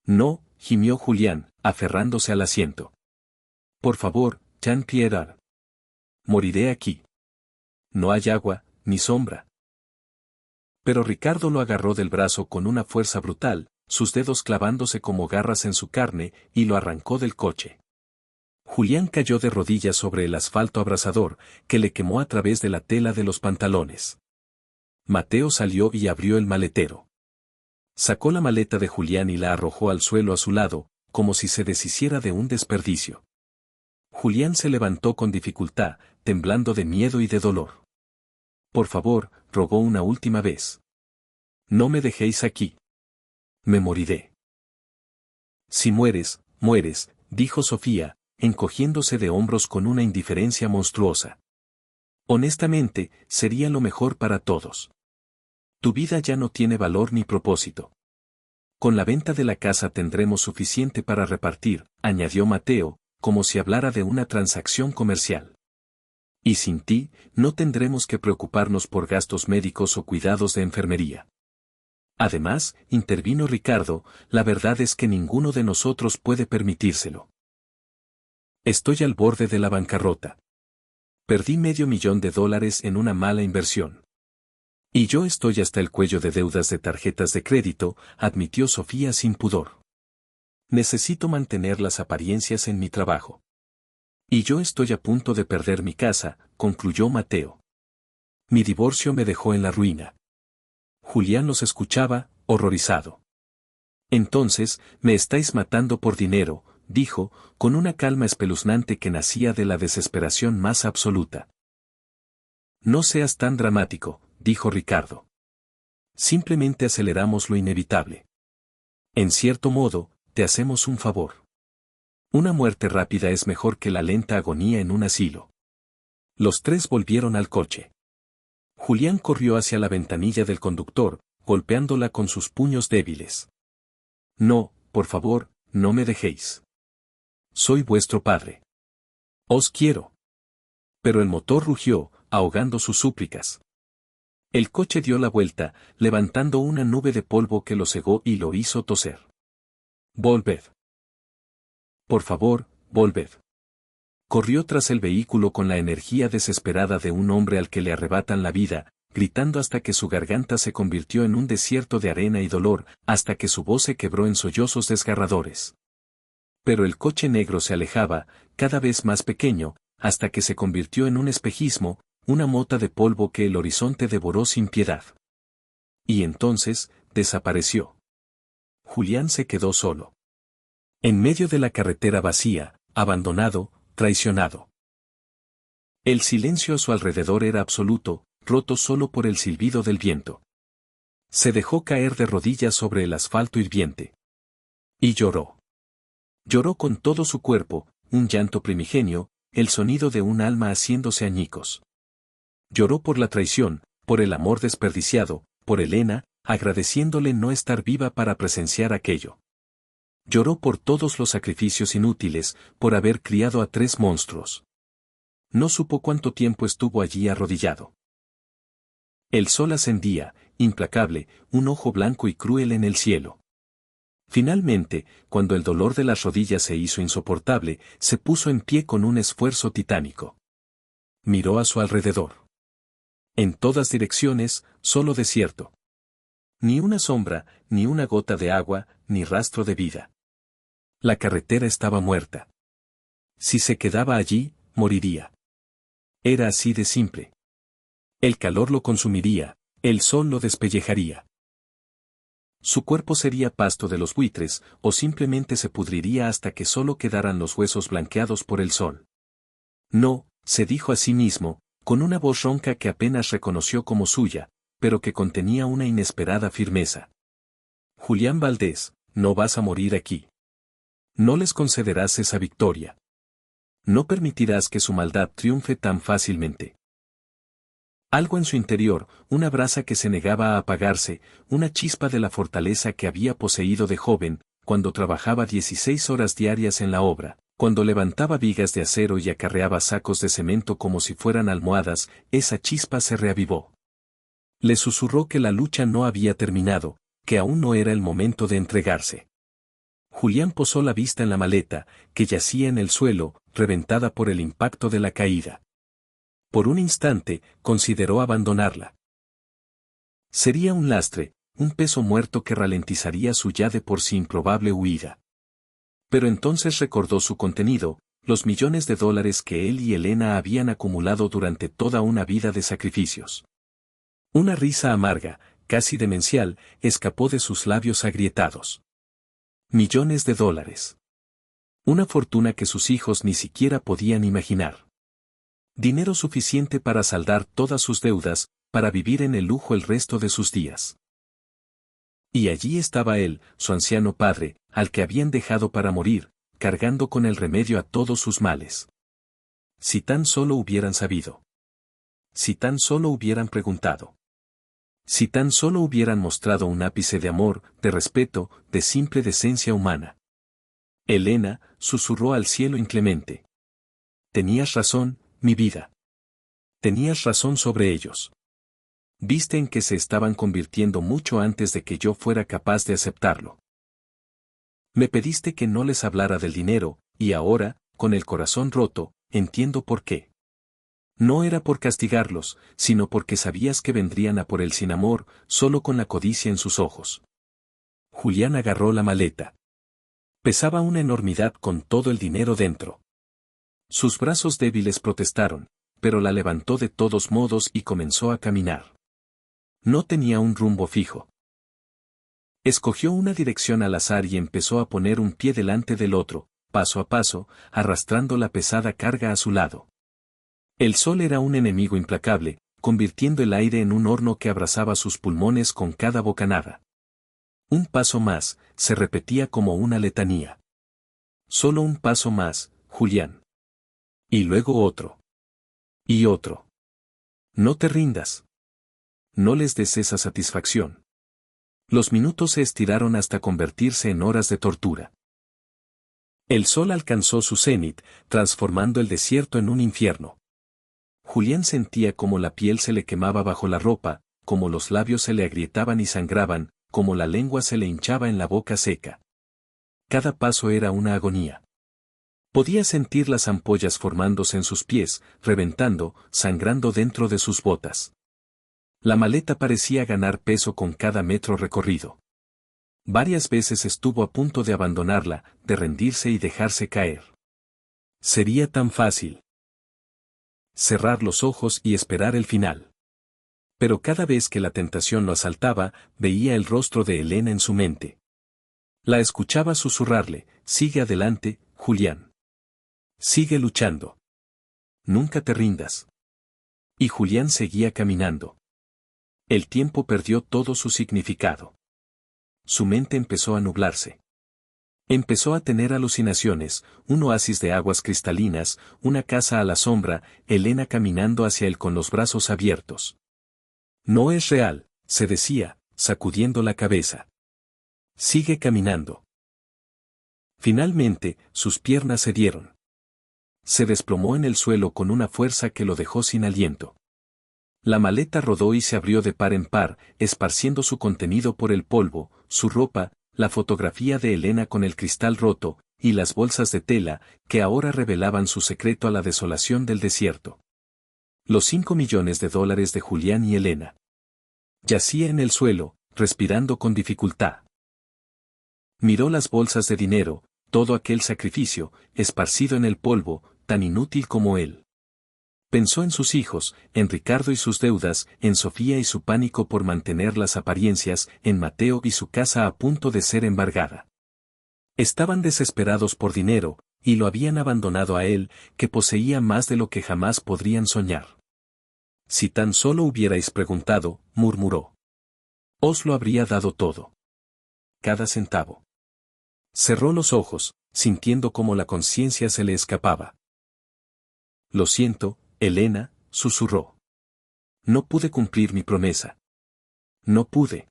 No, gimió Julián, aferrándose al asiento. Por favor, Jean-Pierre. Moriré aquí. No hay agua, ni sombra. Pero Ricardo lo agarró del brazo con una fuerza brutal, sus dedos clavándose como garras en su carne, y lo arrancó del coche. Julián cayó de rodillas sobre el asfalto abrasador, que le quemó a través de la tela de los pantalones. Mateo salió y abrió el maletero. Sacó la maleta de Julián y la arrojó al suelo a su lado, como si se deshiciera de un desperdicio. Julián se levantó con dificultad, temblando de miedo y de dolor. Por favor, rogó una última vez. No me dejéis aquí. Me moriré. Si mueres, mueres, dijo Sofía, encogiéndose de hombros con una indiferencia monstruosa. Honestamente, sería lo mejor para todos. Tu vida ya no tiene valor ni propósito. Con la venta de la casa tendremos suficiente para repartir, añadió Mateo, como si hablara de una transacción comercial. Y sin ti, no tendremos que preocuparnos por gastos médicos o cuidados de enfermería. Además, intervino Ricardo, la verdad es que ninguno de nosotros puede permitírselo. Estoy al borde de la bancarrota. Perdí $500,000 en una mala inversión. Y yo estoy hasta el cuello de deudas de tarjetas de crédito, admitió Sofía sin pudor. Necesito mantener las apariencias en mi trabajo. Y yo estoy a punto de perder mi casa, concluyó Mateo. Mi divorcio me dejó en la ruina. Julián los escuchaba, horrorizado. Entonces, me estáis matando por dinero, dijo, con una calma espeluznante que nacía de la desesperación más absoluta. No seas tan dramático, dijo Ricardo. Simplemente aceleramos lo inevitable. En cierto modo, te hacemos un favor. Una muerte rápida es mejor que la lenta agonía en un asilo. Los tres volvieron al coche. Julián corrió hacia la ventanilla del conductor, golpeándola con sus puños débiles. No, por favor, no me dejéis. Soy vuestro padre. Os quiero. Pero el motor rugió, ahogando sus súplicas. El coche dio la vuelta, levantando una nube de polvo que lo cegó y lo hizo toser. Volved. Por favor, volved. Corrió tras el vehículo con la energía desesperada de un hombre al que le arrebatan la vida, gritando hasta que su garganta se convirtió en un desierto de arena y dolor, hasta que su voz se quebró en sollozos desgarradores. Pero el coche negro se alejaba, cada vez más pequeño, hasta que se convirtió en un espejismo, una mota de polvo que el horizonte devoró sin piedad. Y entonces, desapareció. Julián se quedó solo. En medio de la carretera vacía, abandonado, traicionado. El silencio a su alrededor era absoluto, roto solo por el silbido del viento. Se dejó caer de rodillas sobre el asfalto hirviente. Y lloró. Lloró con todo su cuerpo, un llanto primigenio, el sonido de un alma haciéndose añicos. Lloró por la traición, por el amor desperdiciado, por Elena, agradeciéndole no estar viva para presenciar aquello. Lloró por todos los sacrificios inútiles, por haber criado a 3 monstruos. No supo cuánto tiempo estuvo allí arrodillado. El sol ascendía, implacable, un ojo blanco y cruel en el cielo. Finalmente, cuando el dolor de las rodillas se hizo insoportable, se puso en pie con un esfuerzo titánico. Miró a su alrededor. En todas direcciones, solo desierto. Ni una sombra, ni una gota de agua, ni rastro de vida. La carretera estaba muerta. Si se quedaba allí, moriría. Era así de simple. El calor lo consumiría, el sol lo despellejaría. Su cuerpo sería pasto de los buitres, o simplemente se pudriría hasta que solo quedaran los huesos blanqueados por el sol. No, se dijo a sí mismo, con una voz ronca que apenas reconoció como suya, pero que contenía una inesperada firmeza. Julián Valdés, no vas a morir aquí. No les concederás esa victoria. No permitirás que su maldad triunfe tan fácilmente. Algo en su interior, una brasa que se negaba a apagarse, una chispa de la fortaleza que había poseído de joven, cuando trabajaba 16 horas diarias en la obra, cuando levantaba vigas de acero y acarreaba sacos de cemento como si fueran almohadas, esa chispa se reavivó. Le susurró que la lucha no había terminado, que aún no era el momento de entregarse. Julián posó la vista en la maleta, que yacía en el suelo, reventada por el impacto de la caída. Por un instante, consideró abandonarla. Sería un lastre, un peso muerto que ralentizaría su ya de por sí improbable huida. Pero entonces recordó su contenido, los millones de dólares que él y Elena habían acumulado durante toda una vida de sacrificios. Una risa amarga, casi demencial, escapó de sus labios agrietados. Millones de dólares. Una fortuna que sus hijos ni siquiera podían imaginar. Dinero suficiente para saldar todas sus deudas, para vivir en el lujo el resto de sus días. Y allí estaba él, su anciano padre, al que habían dejado para morir, cargando con el remedio a todos sus males. Si tan solo hubieran sabido. Si tan solo hubieran preguntado. Si tan solo hubieran mostrado un ápice de amor, de respeto, de simple decencia humana. Elena, susurró al cielo inclemente. Tenías razón, mi vida. Tenías razón sobre ellos. Viste en que se estaban convirtiendo mucho antes de que yo fuera capaz de aceptarlo. Me pediste que no les hablara del dinero, y ahora, con el corazón roto, entiendo por qué. No era por castigarlos, sino porque sabías que vendrían a por él sin amor, solo con la codicia en sus ojos. Julián agarró la maleta. Pesaba una enormidad con todo el dinero dentro. Sus brazos débiles protestaron, pero la levantó de todos modos y comenzó a caminar. No tenía un rumbo fijo. Escogió una dirección al azar y empezó a poner un pie delante del otro, paso a paso, arrastrando la pesada carga a su lado. El sol era un enemigo implacable, convirtiendo el aire en un horno que abrasaba sus pulmones con cada bocanada. Un paso más, se repetía como una letanía. Solo un paso más, Julián. Y luego otro. Y otro. No te rindas. No les des esa satisfacción. Los minutos se estiraron hasta convertirse en horas de tortura. El sol alcanzó su cenit, transformando el desierto en un infierno. Julián sentía como la piel se le quemaba bajo la ropa, como los labios se le agrietaban y sangraban, como la lengua se le hinchaba en la boca seca. Cada paso era una agonía. Podía sentir las ampollas formándose en sus pies, reventando, sangrando dentro de sus botas. La maleta parecía ganar peso con cada metro recorrido. Varias veces estuvo a punto de abandonarla, de rendirse y dejarse caer. Sería tan fácil. Cerrar los ojos y esperar el final. Pero cada vez que la tentación lo asaltaba, veía el rostro de Elena en su mente. La escuchaba susurrarle, sigue adelante, Julián. Sigue luchando. Nunca te rindas. Y Julián seguía caminando. El tiempo perdió todo su significado. Su mente empezó a nublarse. Empezó a tener alucinaciones, un oasis de aguas cristalinas, una casa a la sombra, Elena caminando hacia él con los brazos abiertos. No es real, se decía, sacudiendo la cabeza. Sigue caminando. Finalmente, sus piernas cedieron. Se desplomó en el suelo con una fuerza que lo dejó sin aliento. La maleta rodó y se abrió de par en par, esparciendo su contenido por el polvo, su ropa, la fotografía de Elena con el cristal roto, y las bolsas de tela, que ahora revelaban su secreto a la desolación del desierto. Los 5 millones de dólares de Julián y Elena. Yacía en el suelo, respirando con dificultad. Miró las bolsas de dinero, todo aquel sacrificio, esparcido en el polvo, tan inútil como él. Pensó en sus hijos, en Ricardo y sus deudas, en Sofía y su pánico por mantener las apariencias, en Mateo y su casa a punto de ser embargada. Estaban desesperados por dinero, y lo habían abandonado a él, que poseía más de lo que jamás podrían soñar. Si tan solo hubierais preguntado, murmuró. Os lo habría dado todo. Cada centavo. Cerró los ojos, sintiendo cómo la conciencia se le escapaba. Lo siento, Elena, susurró. No pude cumplir mi promesa. No pude.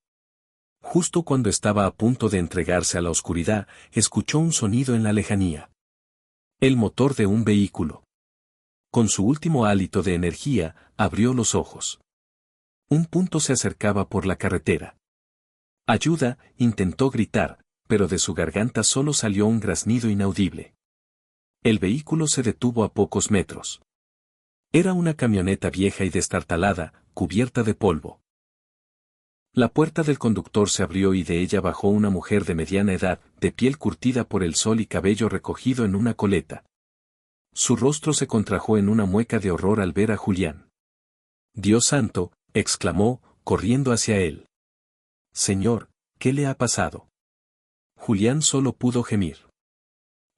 Justo cuando estaba a punto de entregarse a la oscuridad, escuchó un sonido en la lejanía. El motor de un vehículo. Con su último hálito de energía, abrió los ojos. Un punto se acercaba por la carretera. Ayuda, intentó gritar, pero de su garganta solo salió un graznido inaudible. El vehículo se detuvo a pocos metros. Era una camioneta vieja y destartalada, cubierta de polvo. La puerta del conductor se abrió y de ella bajó una mujer de mediana edad, de piel curtida por el sol y cabello recogido en una coleta. Su rostro se contrajo en una mueca de horror al ver a Julián. «Dios santo», exclamó, corriendo hacia él. «Señor, ¿qué le ha pasado?». Julián solo pudo gemir.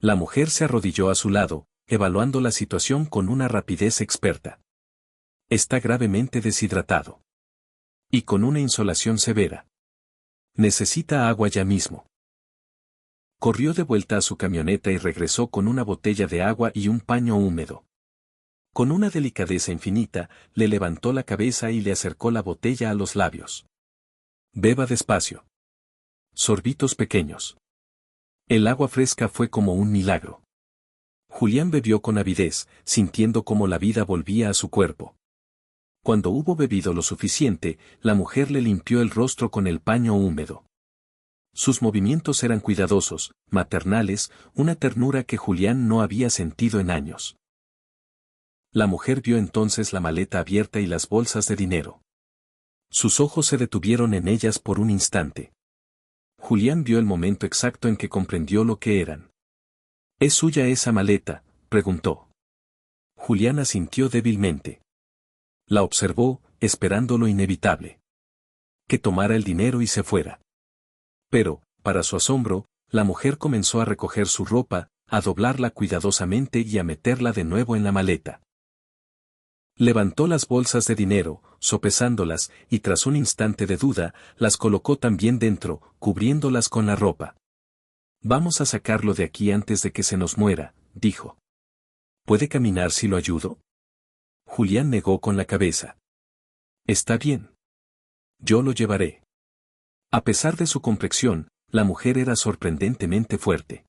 La mujer se arrodilló a su lado, evaluando la situación con una rapidez experta. «Está gravemente deshidratado. Y con una insolación severa. Necesita agua ya mismo». Corrió de vuelta a su camioneta y regresó con una botella de agua y un paño húmedo. Con una delicadeza infinita, le levantó la cabeza y le acercó la botella a los labios. «Beba despacio. Sorbitos pequeños». El agua fresca fue como un milagro. Julián bebió con avidez, sintiendo cómo la vida volvía a su cuerpo. Cuando hubo bebido lo suficiente, la mujer le limpió el rostro con el paño húmedo. Sus movimientos eran cuidadosos, maternales, una ternura que Julián no había sentido en años. La mujer vio entonces la maleta abierta y las bolsas de dinero. Sus ojos se detuvieron en ellas por un instante. Julián vio el momento exacto en que comprendió lo que eran. «¿Es suya esa maleta?», preguntó. Julián asintió débilmente. La observó, esperando lo inevitable. Que tomara el dinero y se fuera. Pero, para su asombro, la mujer comenzó a recoger su ropa, a doblarla cuidadosamente y a meterla de nuevo en la maleta. Levantó las bolsas de dinero, sopesándolas, y tras un instante de duda, las colocó también dentro, cubriéndolas con la ropa. «Vamos a sacarlo de aquí antes de que se nos muera», dijo. «¿Puede caminar si lo ayudo?». Julián negó con la cabeza. «Está bien. Yo lo llevaré». A pesar de su complexión, la mujer era sorprendentemente fuerte.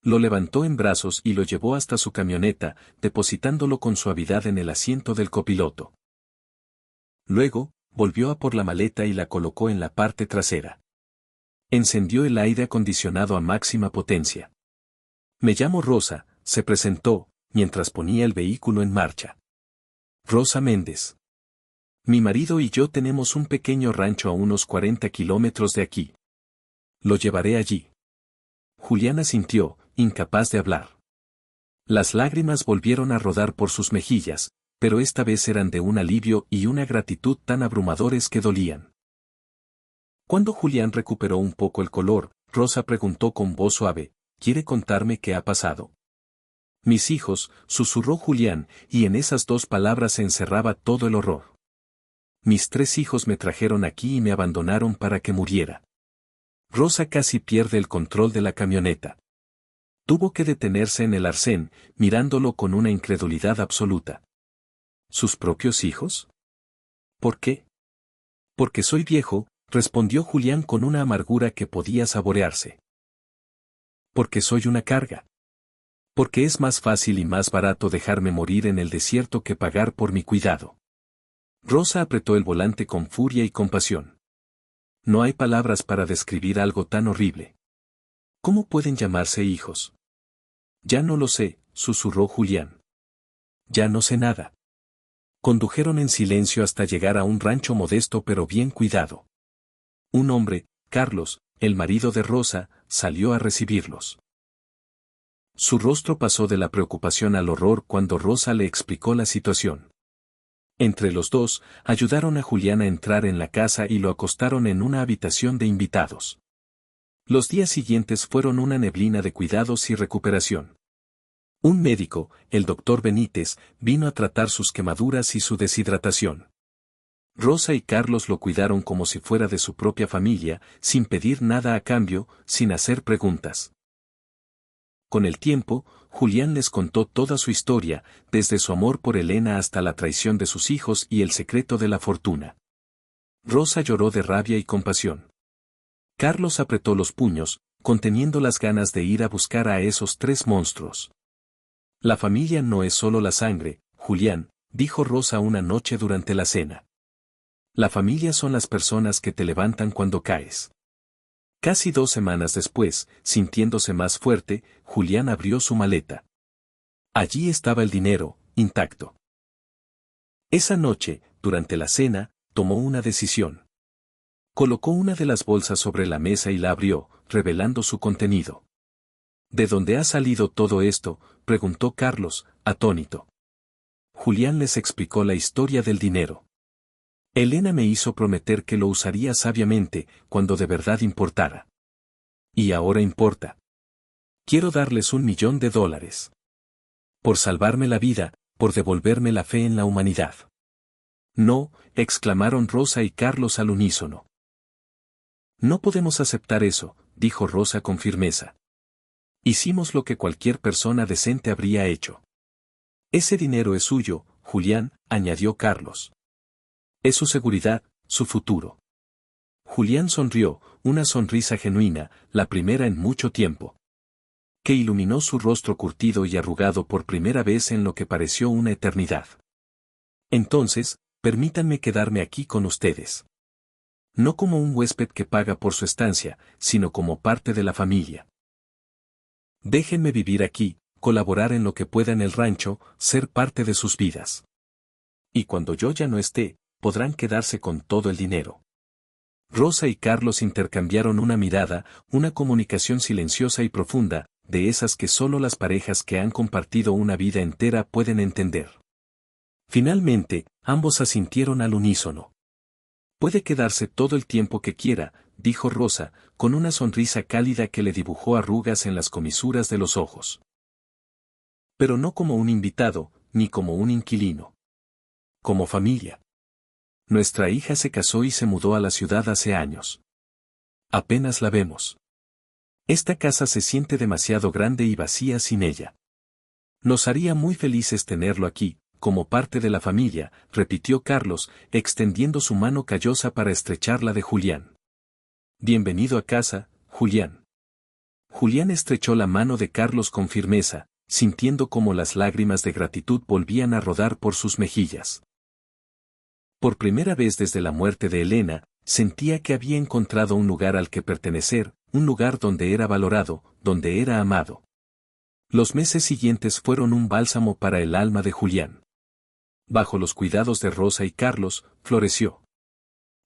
Lo levantó en brazos y lo llevó hasta su camioneta, depositándolo con suavidad en el asiento del copiloto. Luego, volvió a por la maleta y la colocó en la parte trasera. Encendió el aire acondicionado a máxima potencia. «Me llamo Rosa», se presentó, mientras ponía el vehículo en marcha. «Rosa Méndez. Mi marido y yo tenemos un pequeño rancho a unos 40 kilómetros de aquí. Lo llevaré allí». Julián asintió, incapaz de hablar. Las lágrimas volvieron a rodar por sus mejillas, pero esta vez eran de un alivio y una gratitud tan abrumadores que dolían. Cuando Julián recuperó un poco el color, Rosa preguntó con voz suave: «¿Quiere contarme qué ha pasado?». «Mis hijos», susurró Julián, y en esas dos palabras se encerraba todo el horror. «Mis 3 hijos me trajeron aquí y me abandonaron para que muriera». Rosa casi pierde el control de la camioneta. Tuvo que detenerse en el arcén, mirándolo con una incredulidad absoluta. ¿Sus propios hijos? ¿Por qué? «Porque soy viejo», respondió Julián con una amargura que podía saborearse. «Porque soy una carga. Porque es más fácil y más barato dejarme morir en el desierto que pagar por mi cuidado». Rosa apretó el volante con furia y compasión. No hay palabras para describir algo tan horrible. ¿Cómo pueden llamarse hijos? «Ya no lo sé», susurró Julián. «Ya no sé nada». Condujeron en silencio hasta llegar a un rancho modesto pero bien cuidado. Un hombre, Carlos, el marido de Rosa, salió a recibirlos. Su rostro pasó de la preocupación al horror cuando Rosa le explicó la situación. Entre los dos, ayudaron a Julián a entrar en la casa y lo acostaron en una habitación de invitados. Los días siguientes fueron una neblina de cuidados y recuperación. Un médico, el doctor Benítez, vino a tratar sus quemaduras y su deshidratación. Rosa y Carlos lo cuidaron como si fuera de su propia familia, sin pedir nada a cambio, sin hacer preguntas. Con el tiempo, Julián les contó toda su historia, desde su amor por Elena hasta la traición de sus hijos y el secreto de la fortuna. Rosa lloró de rabia y compasión. Carlos apretó los puños, conteniendo las ganas de ir a buscar a esos 3 monstruos. «La familia no es solo la sangre, Julián», dijo Rosa una noche durante la cena. «La familia son las personas que te levantan cuando caes». Casi 2 semanas después, sintiéndose más fuerte, Julián abrió su maleta. Allí estaba el dinero, intacto. Esa noche, durante la cena, tomó una decisión. Colocó una de las bolsas sobre la mesa y la abrió, revelando su contenido. ¿De dónde ha salido todo esto?, preguntó Carlos, atónito. Julián les explicó la historia del dinero. Elena me hizo prometer que lo usaría sabiamente, cuando de verdad importara. Y ahora importa. Quiero darles $1.000.000. Por salvarme la vida, por devolverme la fe en la humanidad. No, exclamaron Rosa y Carlos al unísono. No podemos aceptar eso, dijo Rosa con firmeza. Hicimos lo que cualquier persona decente habría hecho. Ese dinero es suyo, Julián, añadió Carlos. Es su seguridad, su futuro. Julián sonrió, una sonrisa genuina, la primera en mucho tiempo, que iluminó su rostro curtido y arrugado por primera vez en lo que pareció una eternidad. Entonces, permítanme quedarme aquí con ustedes. No como un huésped que paga por su estancia, sino como parte de la familia. Déjenme vivir aquí, colaborar en lo que pueda en el rancho, ser parte de sus vidas. Y cuando yo ya no esté, podrán quedarse con todo el dinero. Rosa y Carlos intercambiaron una mirada, una comunicación silenciosa y profunda, de esas que solo las parejas que han compartido una vida entera pueden entender. Finalmente, ambos asintieron al unísono. Puede quedarse todo el tiempo que quiera, dijo Rosa, con una sonrisa cálida que le dibujó arrugas en las comisuras de los ojos. Pero no como un invitado, ni como un inquilino. Como familia. Nuestra hija se casó y se mudó a la ciudad hace años. Apenas la vemos. Esta casa se siente demasiado grande y vacía sin ella. Nos haría muy felices tenerlo aquí, como parte de la familia, repitió Carlos, extendiendo su mano callosa para estrechar la de Julián. Bienvenido a casa, Julián. Julián estrechó la mano de Carlos con firmeza, sintiendo como las lágrimas de gratitud volvían a rodar por sus mejillas. Por primera vez desde la muerte de Elena, sentía que había encontrado un lugar al que pertenecer, un lugar donde era valorado, donde era amado. Los meses siguientes fueron un bálsamo para el alma de Julián. Bajo los cuidados de Rosa y Carlos, floreció.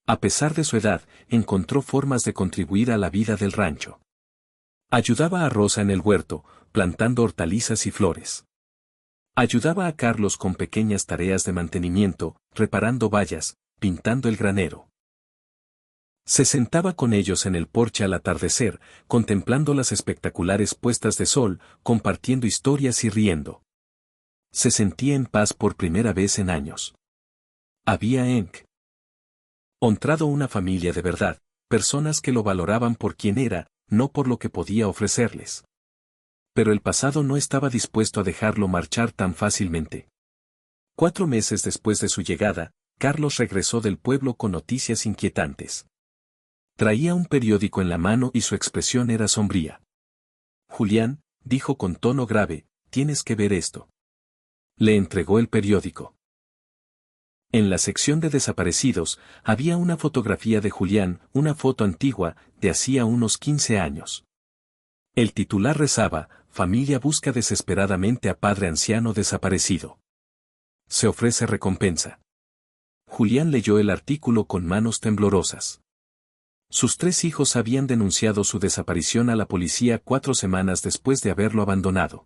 A pesar de su edad, encontró formas de contribuir a la vida del rancho. Ayudaba a Rosa en el huerto, plantando hortalizas y flores. Ayudaba a Carlos con pequeñas tareas de mantenimiento, reparando vallas, pintando el granero. Se sentaba con ellos en el porche al atardecer, contemplando las espectaculares puestas de sol, compartiendo historias y riendo. Se sentía en paz por primera vez en años. Había encontrado una familia de verdad, personas que lo valoraban por quien era, no por lo que podía ofrecerles. Pero el pasado no estaba dispuesto a dejarlo marchar tan fácilmente. 4 meses después de su llegada, Carlos regresó del pueblo con noticias inquietantes. Traía un periódico en la mano y su expresión era sombría. Julián, dijo con tono grave, tienes que ver esto. Le entregó el periódico. En la sección de desaparecidos, había una fotografía de Julián, una foto antigua, de hacía unos 15 años. El titular rezaba, familia busca desesperadamente a padre anciano desaparecido. Se ofrece recompensa. Julián leyó el artículo con manos temblorosas. Sus 3 hijos habían denunciado su desaparición a la policía 4 semanas después de haberlo abandonado.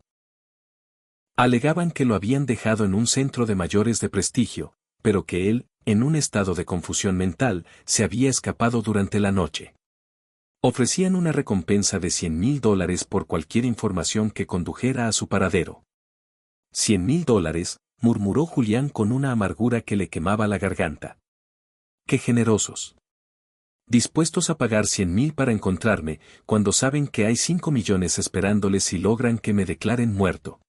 Alegaban que lo habían dejado en un centro de mayores de prestigio, pero que él, en un estado de confusión mental, se había escapado durante la noche. Ofrecían una recompensa de $100.000 por cualquier información que condujera a su paradero. $100.000, murmuró Julián con una amargura que le quemaba la garganta. ¡Qué generosos! Dispuestos a pagar 100.000 para encontrarme, cuando saben que hay 5 millones esperándoles si logran que me declaren muerto.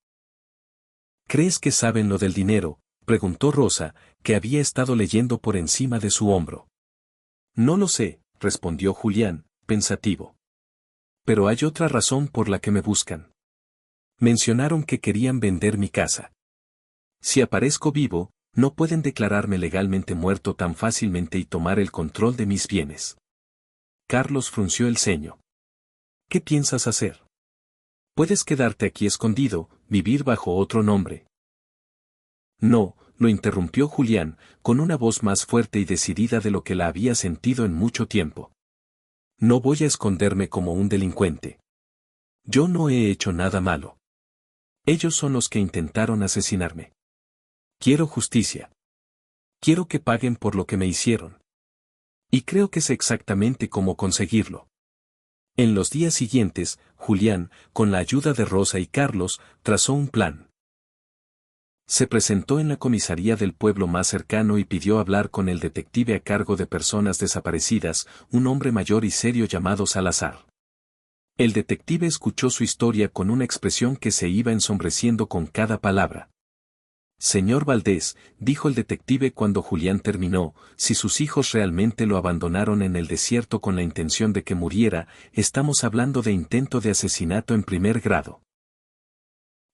¿Crees que saben lo del dinero?, preguntó Rosa, que había estado leyendo por encima de su hombro. No lo sé, respondió Julián, pensativo. Pero hay otra razón por la que me buscan. Mencionaron que querían vender mi casa. Si aparezco vivo, no pueden declararme legalmente muerto tan fácilmente y tomar el control de mis bienes. Carlos frunció el ceño. ¿Qué piensas hacer? Puedes quedarte aquí escondido, vivir bajo otro nombre. No, lo interrumpió Julián, con una voz más fuerte y decidida de lo que la había sentido en mucho tiempo. No voy a esconderme como un delincuente. Yo no he hecho nada malo. Ellos son los que intentaron asesinarme. Quiero justicia. Quiero que paguen por lo que me hicieron. Y creo que sé exactamente cómo conseguirlo. En los días siguientes, Julián, con la ayuda de Rosa y Carlos, trazó un plan. Se presentó en la comisaría del pueblo más cercano y pidió hablar con el detective a cargo de personas desaparecidas, un hombre mayor y serio llamado Salazar. El detective escuchó su historia con una expresión que se iba ensombreciendo con cada palabra. Señor Valdés, dijo el detective cuando Julián terminó, si sus hijos realmente lo abandonaron en el desierto con la intención de que muriera, estamos hablando de intento de asesinato en primer grado.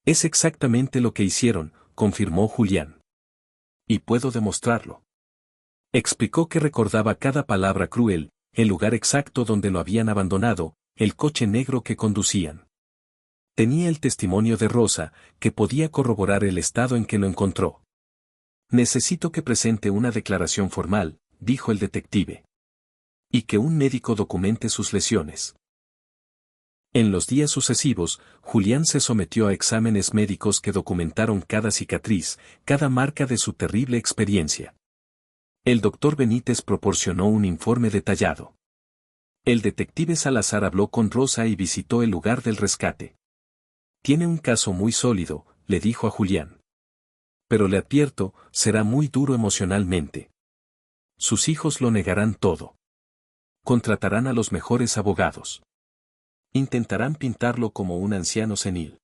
Es exactamente lo que hicieron, confirmó Julián. Y puedo demostrarlo. Explicó que recordaba cada palabra cruel, el lugar exacto donde lo habían abandonado, el coche negro que conducían. Tenía el testimonio de Rosa, que podía corroborar el estado en que lo encontró. Necesito que presente una declaración formal, dijo el detective. Y que un médico documente sus lesiones. En los días sucesivos, Julián se sometió a exámenes médicos que documentaron cada cicatriz, cada marca de su terrible experiencia. El doctor Benítez proporcionó un informe detallado. El detective Salazar habló con Rosa y visitó el lugar del rescate. Tiene un caso muy sólido, le dijo a Julián. Pero le advierto, será muy duro emocionalmente. Sus hijos lo negarán todo. Contratarán a los mejores abogados. Intentarán pintarlo como un anciano senil.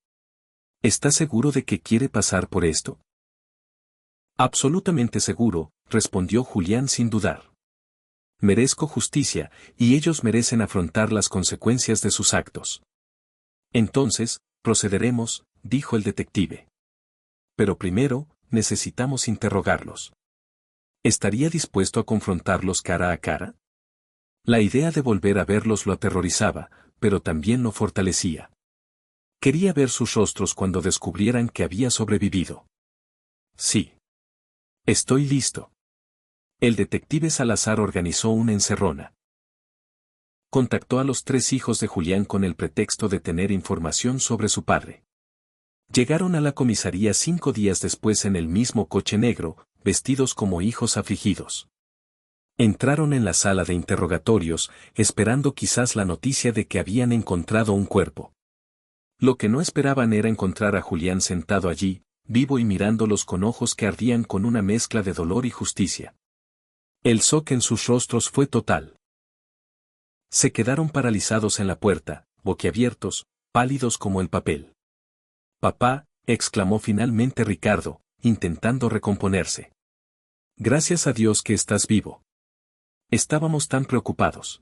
¿Está seguro de que quiere pasar por esto? Absolutamente seguro, respondió Julián sin dudar. Merezco justicia, y ellos merecen afrontar las consecuencias de sus actos. Entonces, procederemos, dijo el detective. Pero primero, necesitamos interrogarlos. ¿Estaría dispuesto a confrontarlos cara a cara? La idea de volver a verlos lo aterrorizaba, pero también lo fortalecía. Quería ver sus rostros cuando descubrieran que había sobrevivido. Sí. Estoy listo. El detective Salazar organizó una encerrona. Contactó a los 3 hijos de Julián con el pretexto de tener información sobre su padre. Llegaron a la comisaría 5 días después en el mismo coche negro, vestidos como hijos afligidos. Entraron en la sala de interrogatorios, esperando quizás la noticia de que habían encontrado un cuerpo. Lo que no esperaban era encontrar a Julián sentado allí, vivo y mirándolos con ojos que ardían con una mezcla de dolor y justicia. El shock en sus rostros fue total. Se quedaron paralizados en la puerta, boquiabiertos, pálidos como el papel. «Papá», exclamó finalmente Ricardo, intentando recomponerse. «Gracias a Dios que estás vivo. Estábamos tan preocupados».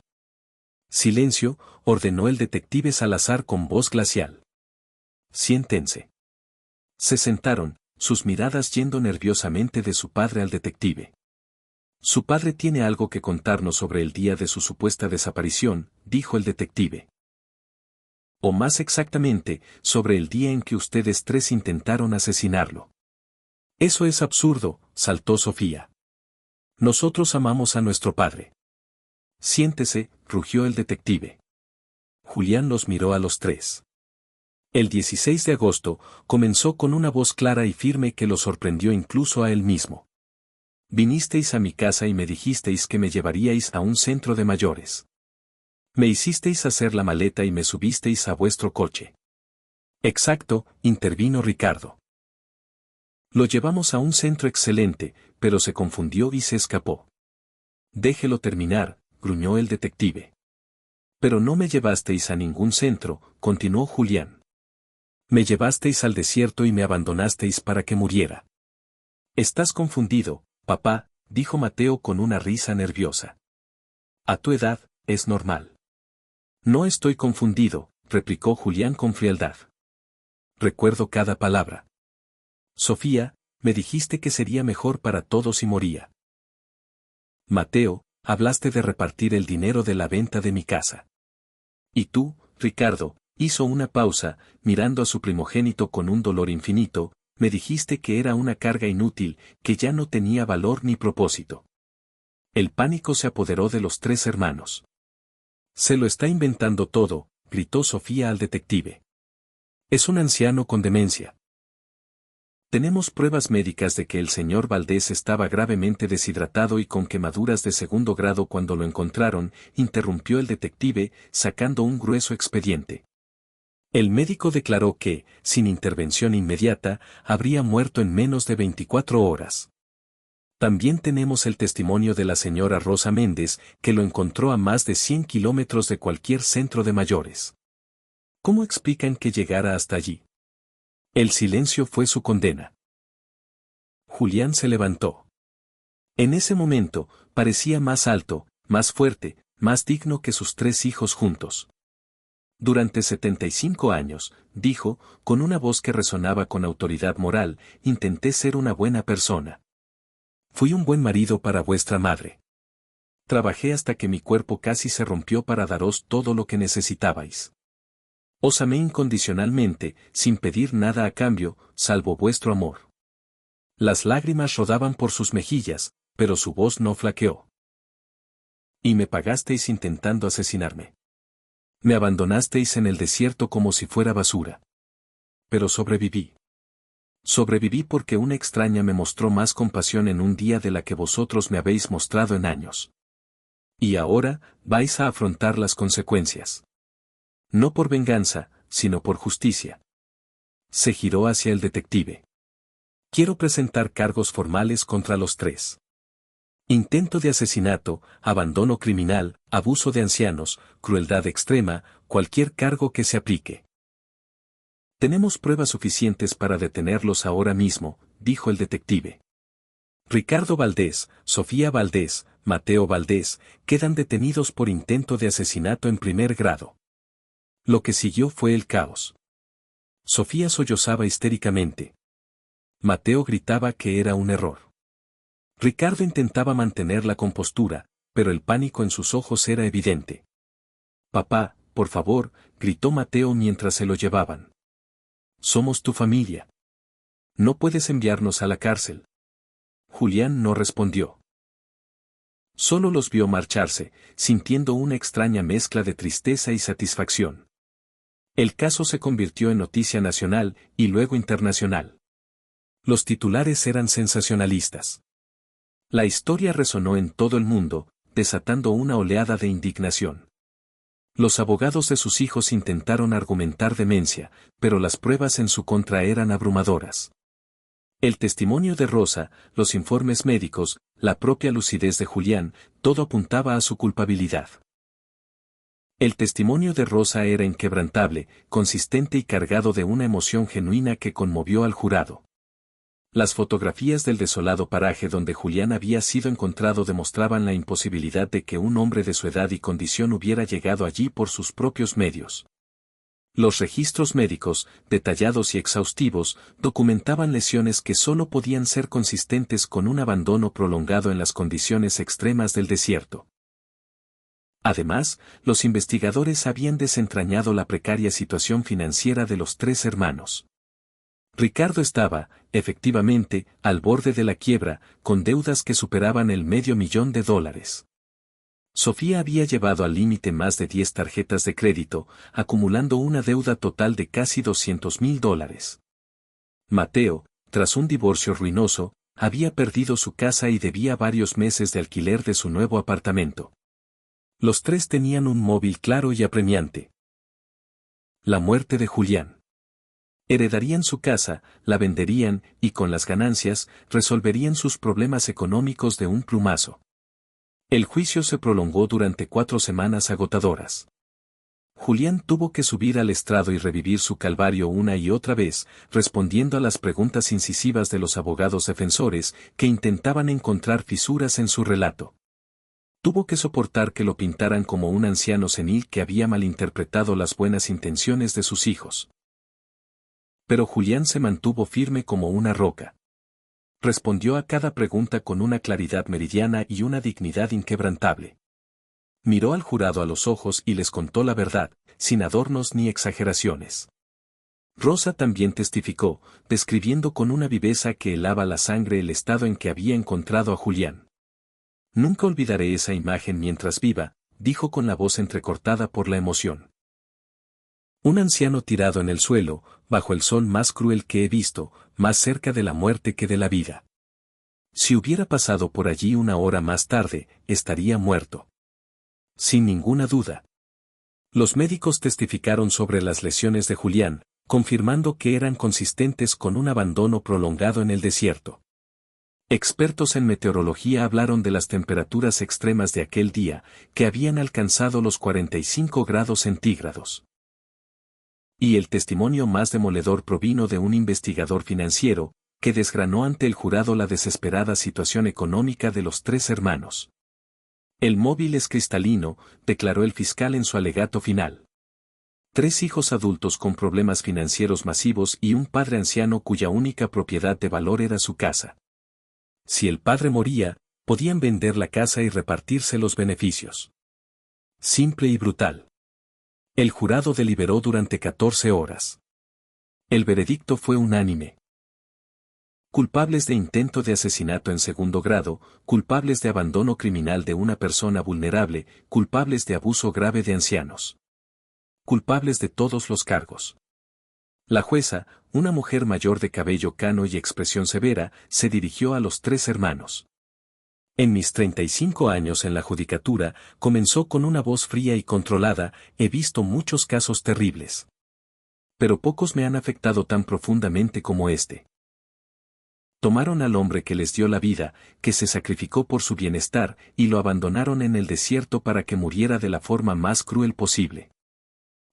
«Silencio», ordenó el detective Salazar con voz glacial. «Siéntense». Se sentaron, sus miradas yendo nerviosamente de su padre al detective. «Su padre tiene algo que contarnos sobre el día de su supuesta desaparición», dijo el detective. «O más exactamente, sobre el día en que ustedes 3 intentaron asesinarlo». «Eso es absurdo», saltó Sofía. «Nosotros amamos a nuestro padre». «Siéntese», rugió el detective. Julián los miró a los 3. El 16 de agosto, comenzó con una voz clara y firme que lo sorprendió incluso a él mismo. «Vinisteis a mi casa y me dijisteis que me llevaríais a un centro de mayores. Me hicisteis hacer la maleta y me subisteis a vuestro coche». «Exacto», intervino Ricardo. «Lo llevamos a un centro excelente, pero se confundió y se escapó». «Déjelo terminar», gruñó el detective. «Pero no me llevasteis a ningún centro», continuó Julián. «Me llevasteis al desierto y me abandonasteis para que muriera». «Estás confundido, papá», dijo Mateo con una risa nerviosa. «A tu edad, es normal». «No estoy confundido», replicó Julián con frialdad. «Recuerdo cada palabra». «Sofía, me dijiste que sería mejor para todos si moría». «Mateo, hablaste de repartir el dinero de la venta de mi casa». «Y tú, Ricardo», hizo una pausa, mirando a su primogénito con un dolor infinito, «me dijiste que era una carga inútil, que ya no tenía valor ni propósito». El pánico se apoderó de los 3 hermanos. «Se lo está inventando todo», gritó Sofía al detective. Es un anciano con demencia. Tenemos pruebas médicas de que el señor Valdés estaba gravemente deshidratado y con quemaduras de segundo grado cuando lo encontraron, interrumpió el detective, sacando un grueso expediente. El médico declaró que, sin intervención inmediata, habría muerto en menos de 24 horas. También tenemos el testimonio de la señora Rosa Méndez, que lo encontró a más de 100 kilómetros de cualquier centro de mayores. ¿Cómo explican que llegara hasta allí? El silencio fue su condena. Julián se levantó. En ese momento, parecía más alto, más fuerte, más digno que sus 3 hijos juntos. Durante 75 años, dijo, con una voz que resonaba con autoridad moral, intenté ser una buena persona. Fui un buen marido para vuestra madre. Trabajé hasta que mi cuerpo casi se rompió para daros todo lo que necesitabais. Os amé incondicionalmente, sin pedir nada a cambio, salvo vuestro amor. Las lágrimas rodaban por sus mejillas, pero su voz no flaqueó. Y me pagasteis intentando asesinarme. Me abandonasteis en el desierto como si fuera basura. Pero sobreviví. Sobreviví porque una extraña me mostró más compasión en un día de la que vosotros me habéis mostrado en años. Y ahora, vais a afrontar las consecuencias. No por venganza, sino por justicia. Se giró hacia el detective. Quiero presentar cargos formales contra los 3. Intento de asesinato, abandono criminal, abuso de ancianos, crueldad extrema, cualquier cargo que se aplique. Tenemos pruebas suficientes para detenerlos ahora mismo, dijo el detective. Ricardo Valdés, Sofía Valdés, Mateo Valdés, quedan detenidos por intento de asesinato en primer grado. Lo que siguió fue el caos. Sofía sollozaba histéricamente. Mateo gritaba que era un error. Ricardo intentaba mantener la compostura, pero el pánico en sus ojos era evidente. Papá, por favor, gritó Mateo mientras se lo llevaban. Somos tu familia. No puedes enviarnos a la cárcel. Julián no respondió. Solo los vio marcharse, sintiendo una extraña mezcla de tristeza y satisfacción. El caso se convirtió en noticia nacional y luego internacional. Los titulares eran sensacionalistas. La historia resonó en todo el mundo, desatando una oleada de indignación. Los abogados de sus hijos intentaron argumentar demencia, pero las pruebas en su contra eran abrumadoras. El testimonio de Rosa, los informes médicos, la propia lucidez de Julián, todo apuntaba a su culpabilidad. El testimonio de Rosa era inquebrantable, consistente y cargado de una emoción genuina que conmovió al jurado. Las fotografías del desolado paraje donde Julián había sido encontrado demostraban la imposibilidad de que un hombre de su edad y condición hubiera llegado allí por sus propios medios. Los registros médicos, detallados y exhaustivos, documentaban lesiones que solo podían ser consistentes con un abandono prolongado en las condiciones extremas del desierto. Además, los investigadores habían desentrañado la precaria situación financiera de los 3 hermanos. Ricardo estaba, efectivamente, al borde de la quiebra, con deudas que superaban el $500,000. Sofía había llevado al límite más de 10 tarjetas de crédito, acumulando una deuda total de casi $200,000. Mateo, tras un divorcio ruinoso, había perdido su casa y debía varios meses de alquiler de su nuevo apartamento. Los 3 tenían un móvil claro y apremiante. La muerte de Julián. Heredarían su casa, la venderían, y con las ganancias, resolverían sus problemas económicos de un plumazo. El juicio se prolongó durante 4 semanas agotadoras. Julián tuvo que subir al estrado y revivir su calvario una y otra vez, respondiendo a las preguntas incisivas de los abogados defensores, que intentaban encontrar fisuras en su relato. Tuvo que soportar que lo pintaran como un anciano senil que había malinterpretado las buenas intenciones de sus hijos. Pero Julián se mantuvo firme como una roca. Respondió a cada pregunta con una claridad meridiana y una dignidad inquebrantable. Miró al jurado a los ojos y les contó la verdad, sin adornos ni exageraciones. Rosa también testificó, describiendo con una viveza que helaba la sangre el estado en que había encontrado a Julián. Nunca olvidaré esa imagen mientras viva, dijo con la voz entrecortada por la emoción. Un anciano tirado en el suelo, bajo el sol más cruel que he visto, más cerca de la muerte que de la vida. Si hubiera pasado por allí una hora más tarde, estaría muerto. Sin ninguna duda. Los médicos testificaron sobre las lesiones de Julián, confirmando que eran consistentes con un abandono prolongado en el desierto. Expertos en meteorología hablaron de las temperaturas extremas de aquel día, que habían alcanzado los 45 grados centígrados. Y el testimonio más demoledor provino de un investigador financiero, que desgranó ante el jurado la desesperada situación económica de los tres hermanos. El móvil es cristalino, declaró el fiscal en su alegato final. 3 hijos adultos con problemas financieros masivos y un padre anciano cuya única propiedad de valor era su casa. Si el padre moría, podían vender la casa y repartirse los beneficios. Simple y brutal. El jurado deliberó durante 14 horas. El veredicto fue unánime. Culpables de intento de asesinato en segundo grado, culpables de abandono criminal de una persona vulnerable, culpables de abuso grave de ancianos. Culpables de todos los cargos. La jueza, una mujer mayor de cabello cano y expresión severa, se dirigió a los 3 hermanos. En mis 35 años en la judicatura, comenzó con una voz fría y controlada, he visto muchos casos terribles. Pero pocos me han afectado tan profundamente como este. Tomaron al hombre que les dio la vida, que se sacrificó por su bienestar, y lo abandonaron en el desierto para que muriera de la forma más cruel posible.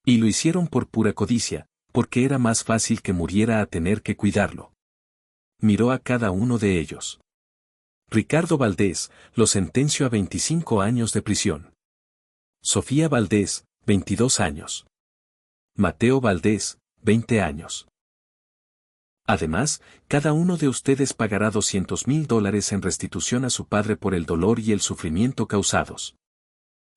Y lo hicieron por pura codicia, porque era más fácil que muriera a tener que cuidarlo. Miró a cada uno de ellos. Ricardo Valdés, lo sentencio a 25 años de prisión. Sofía Valdés, 22 años. Mateo Valdés, 20 años. Además, cada uno de ustedes pagará $200,000 en restitución a su padre por el dolor y el sufrimiento causados.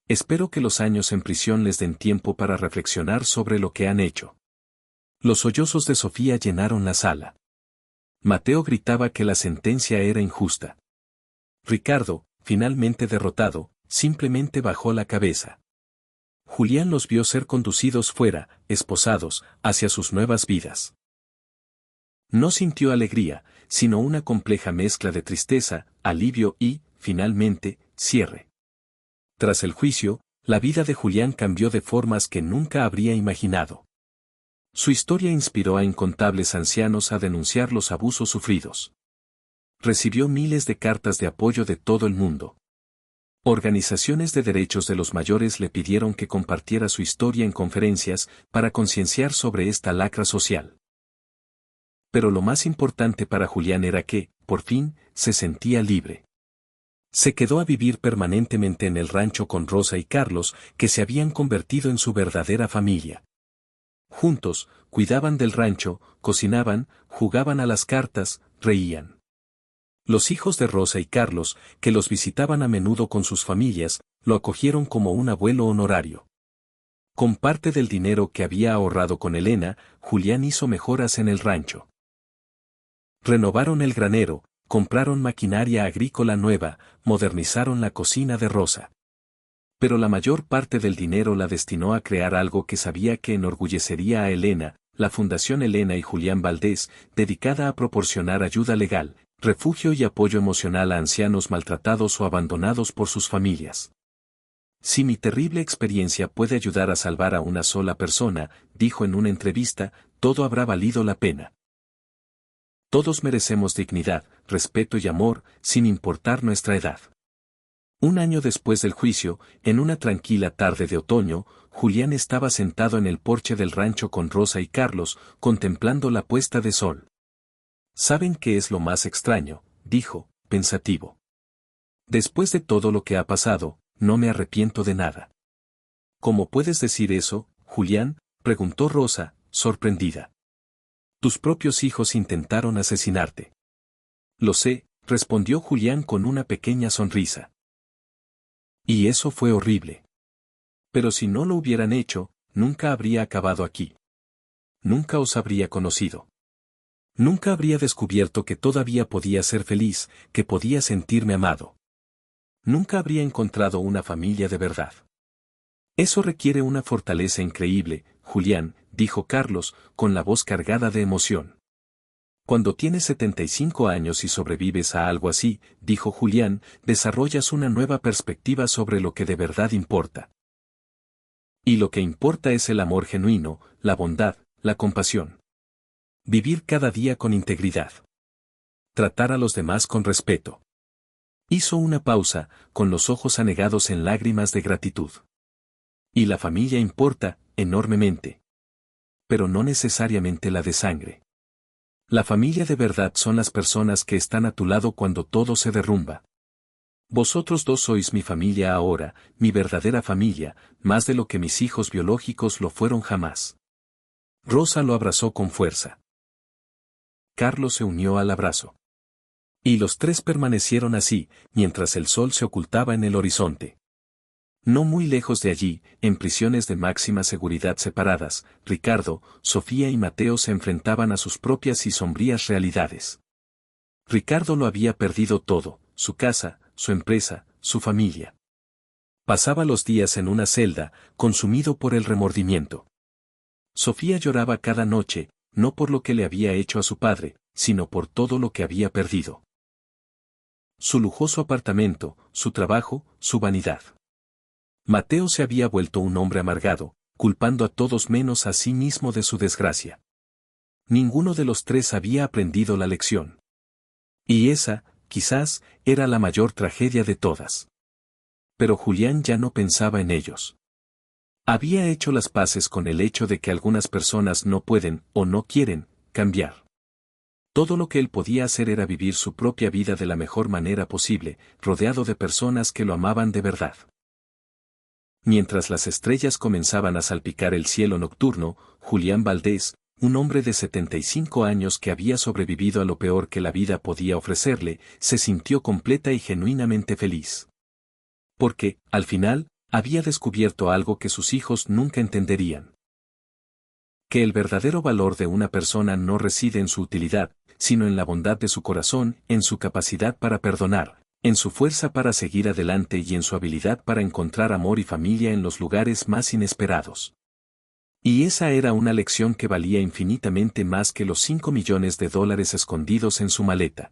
Espero que los años en prisión les den tiempo para reflexionar sobre lo que han hecho. Los sollozos de Sofía llenaron la sala. Mateo gritaba que la sentencia era injusta. Ricardo, finalmente derrotado, simplemente bajó la cabeza. Julián los vio ser conducidos fuera, esposados, hacia sus nuevas vidas. No sintió alegría, sino una compleja mezcla de tristeza, alivio y, finalmente, cierre. Tras el juicio, la vida de Julián cambió de formas que nunca habría imaginado. Su historia inspiró a incontables ancianos a denunciar los abusos sufridos. Recibió miles de cartas de apoyo de todo el mundo. Organizaciones de derechos de los mayores le pidieron que compartiera su historia en conferencias para concienciar sobre esta lacra social. Pero lo más importante para Julián era que, por fin, se sentía libre. Se quedó a vivir permanentemente en el rancho con Rosa y Carlos, que se habían convertido en su verdadera familia. Juntos, cuidaban del rancho, cocinaban, jugaban a las cartas, reían. Los hijos de Rosa y Carlos, que los visitaban a menudo con sus familias, lo acogieron como un abuelo honorario. Con parte del dinero que había ahorrado con Elena, Julián hizo mejoras en el rancho. Renovaron el granero, compraron maquinaria agrícola nueva, modernizaron la cocina de Rosa. Pero la mayor parte del dinero la destinó a crear algo que sabía que enorgullecería a Elena, la Fundación Elena y Julián Valdés, dedicada a proporcionar ayuda legal, refugio y apoyo emocional a ancianos maltratados o abandonados por sus familias. Si mi terrible experiencia puede ayudar a salvar a una sola persona, dijo en una entrevista, todo habrá valido la pena. Todos merecemos dignidad, respeto y amor, sin importar nuestra edad. Un año después del juicio, en una tranquila tarde de otoño, Julián estaba sentado en el porche del rancho con Rosa y Carlos, contemplando la puesta de sol. ¿Saben qué es lo más extraño?, dijo, pensativo. Después de todo lo que ha pasado, no me arrepiento de nada. ¿Cómo puedes decir eso, Julián?, preguntó Rosa, sorprendida. Tus propios hijos intentaron asesinarte. Lo sé, respondió Julián con una pequeña sonrisa. Y eso fue horrible. Pero si no lo hubieran hecho, nunca habría acabado aquí. Nunca os habría conocido. Nunca habría descubierto que todavía podía ser feliz, que podía sentirme amado. Nunca habría encontrado una familia de verdad. Eso requiere una fortaleza increíble, Julián, dijo Carlos, con la voz cargada de emoción. Cuando tienes 75 años y sobrevives a algo así, dijo Julián, desarrollas una nueva perspectiva sobre lo que de verdad importa. Y lo que importa es el amor genuino, la bondad, la compasión. Vivir cada día con integridad. Tratar a los demás con respeto. Hizo una pausa, con los ojos anegados en lágrimas de gratitud. Y la familia importa, enormemente. Pero no necesariamente la de sangre. La familia de verdad son las personas que están a tu lado cuando todo se derrumba. Vosotros dos sois mi familia ahora, mi verdadera familia, más de lo que mis hijos biológicos lo fueron jamás. Rosa lo abrazó con fuerza. Carlos se unió al abrazo. Y los tres permanecieron así, mientras el sol se ocultaba en el horizonte. No muy lejos de allí, en prisiones de máxima seguridad separadas, Ricardo, Sofía y Mateo se enfrentaban a sus propias y sombrías realidades. Ricardo lo había perdido todo, su casa, su empresa, su familia. Pasaba los días en una celda, consumido por el remordimiento. Sofía lloraba cada noche, no por lo que le había hecho a su padre, sino por todo lo que había perdido. Su lujoso apartamento, su trabajo, su vanidad. Mateo se había vuelto un hombre amargado, culpando a todos menos a sí mismo de su desgracia. Ninguno de los tres había aprendido la lección. Y esa, quizás, era la mayor tragedia de todas. Pero Julián ya no pensaba en ellos. Había hecho las paces con el hecho de que algunas personas no pueden, o no quieren, cambiar. Todo lo que él podía hacer era vivir su propia vida de la mejor manera posible, rodeado de personas que lo amaban de verdad. Mientras las estrellas comenzaban a salpicar el cielo nocturno, Julián Valdés, un hombre de 75 años que había sobrevivido a lo peor que la vida podía ofrecerle, se sintió completa y genuinamente feliz. Porque, al final, había descubierto algo que sus hijos nunca entenderían. Que el verdadero valor de una persona no reside en su utilidad, sino en la bondad de su corazón, en su capacidad para perdonar, en su fuerza para seguir adelante y en su habilidad para encontrar amor y familia en los lugares más inesperados. Y esa era una lección que valía infinitamente más que los $5 millones escondidos en su maleta.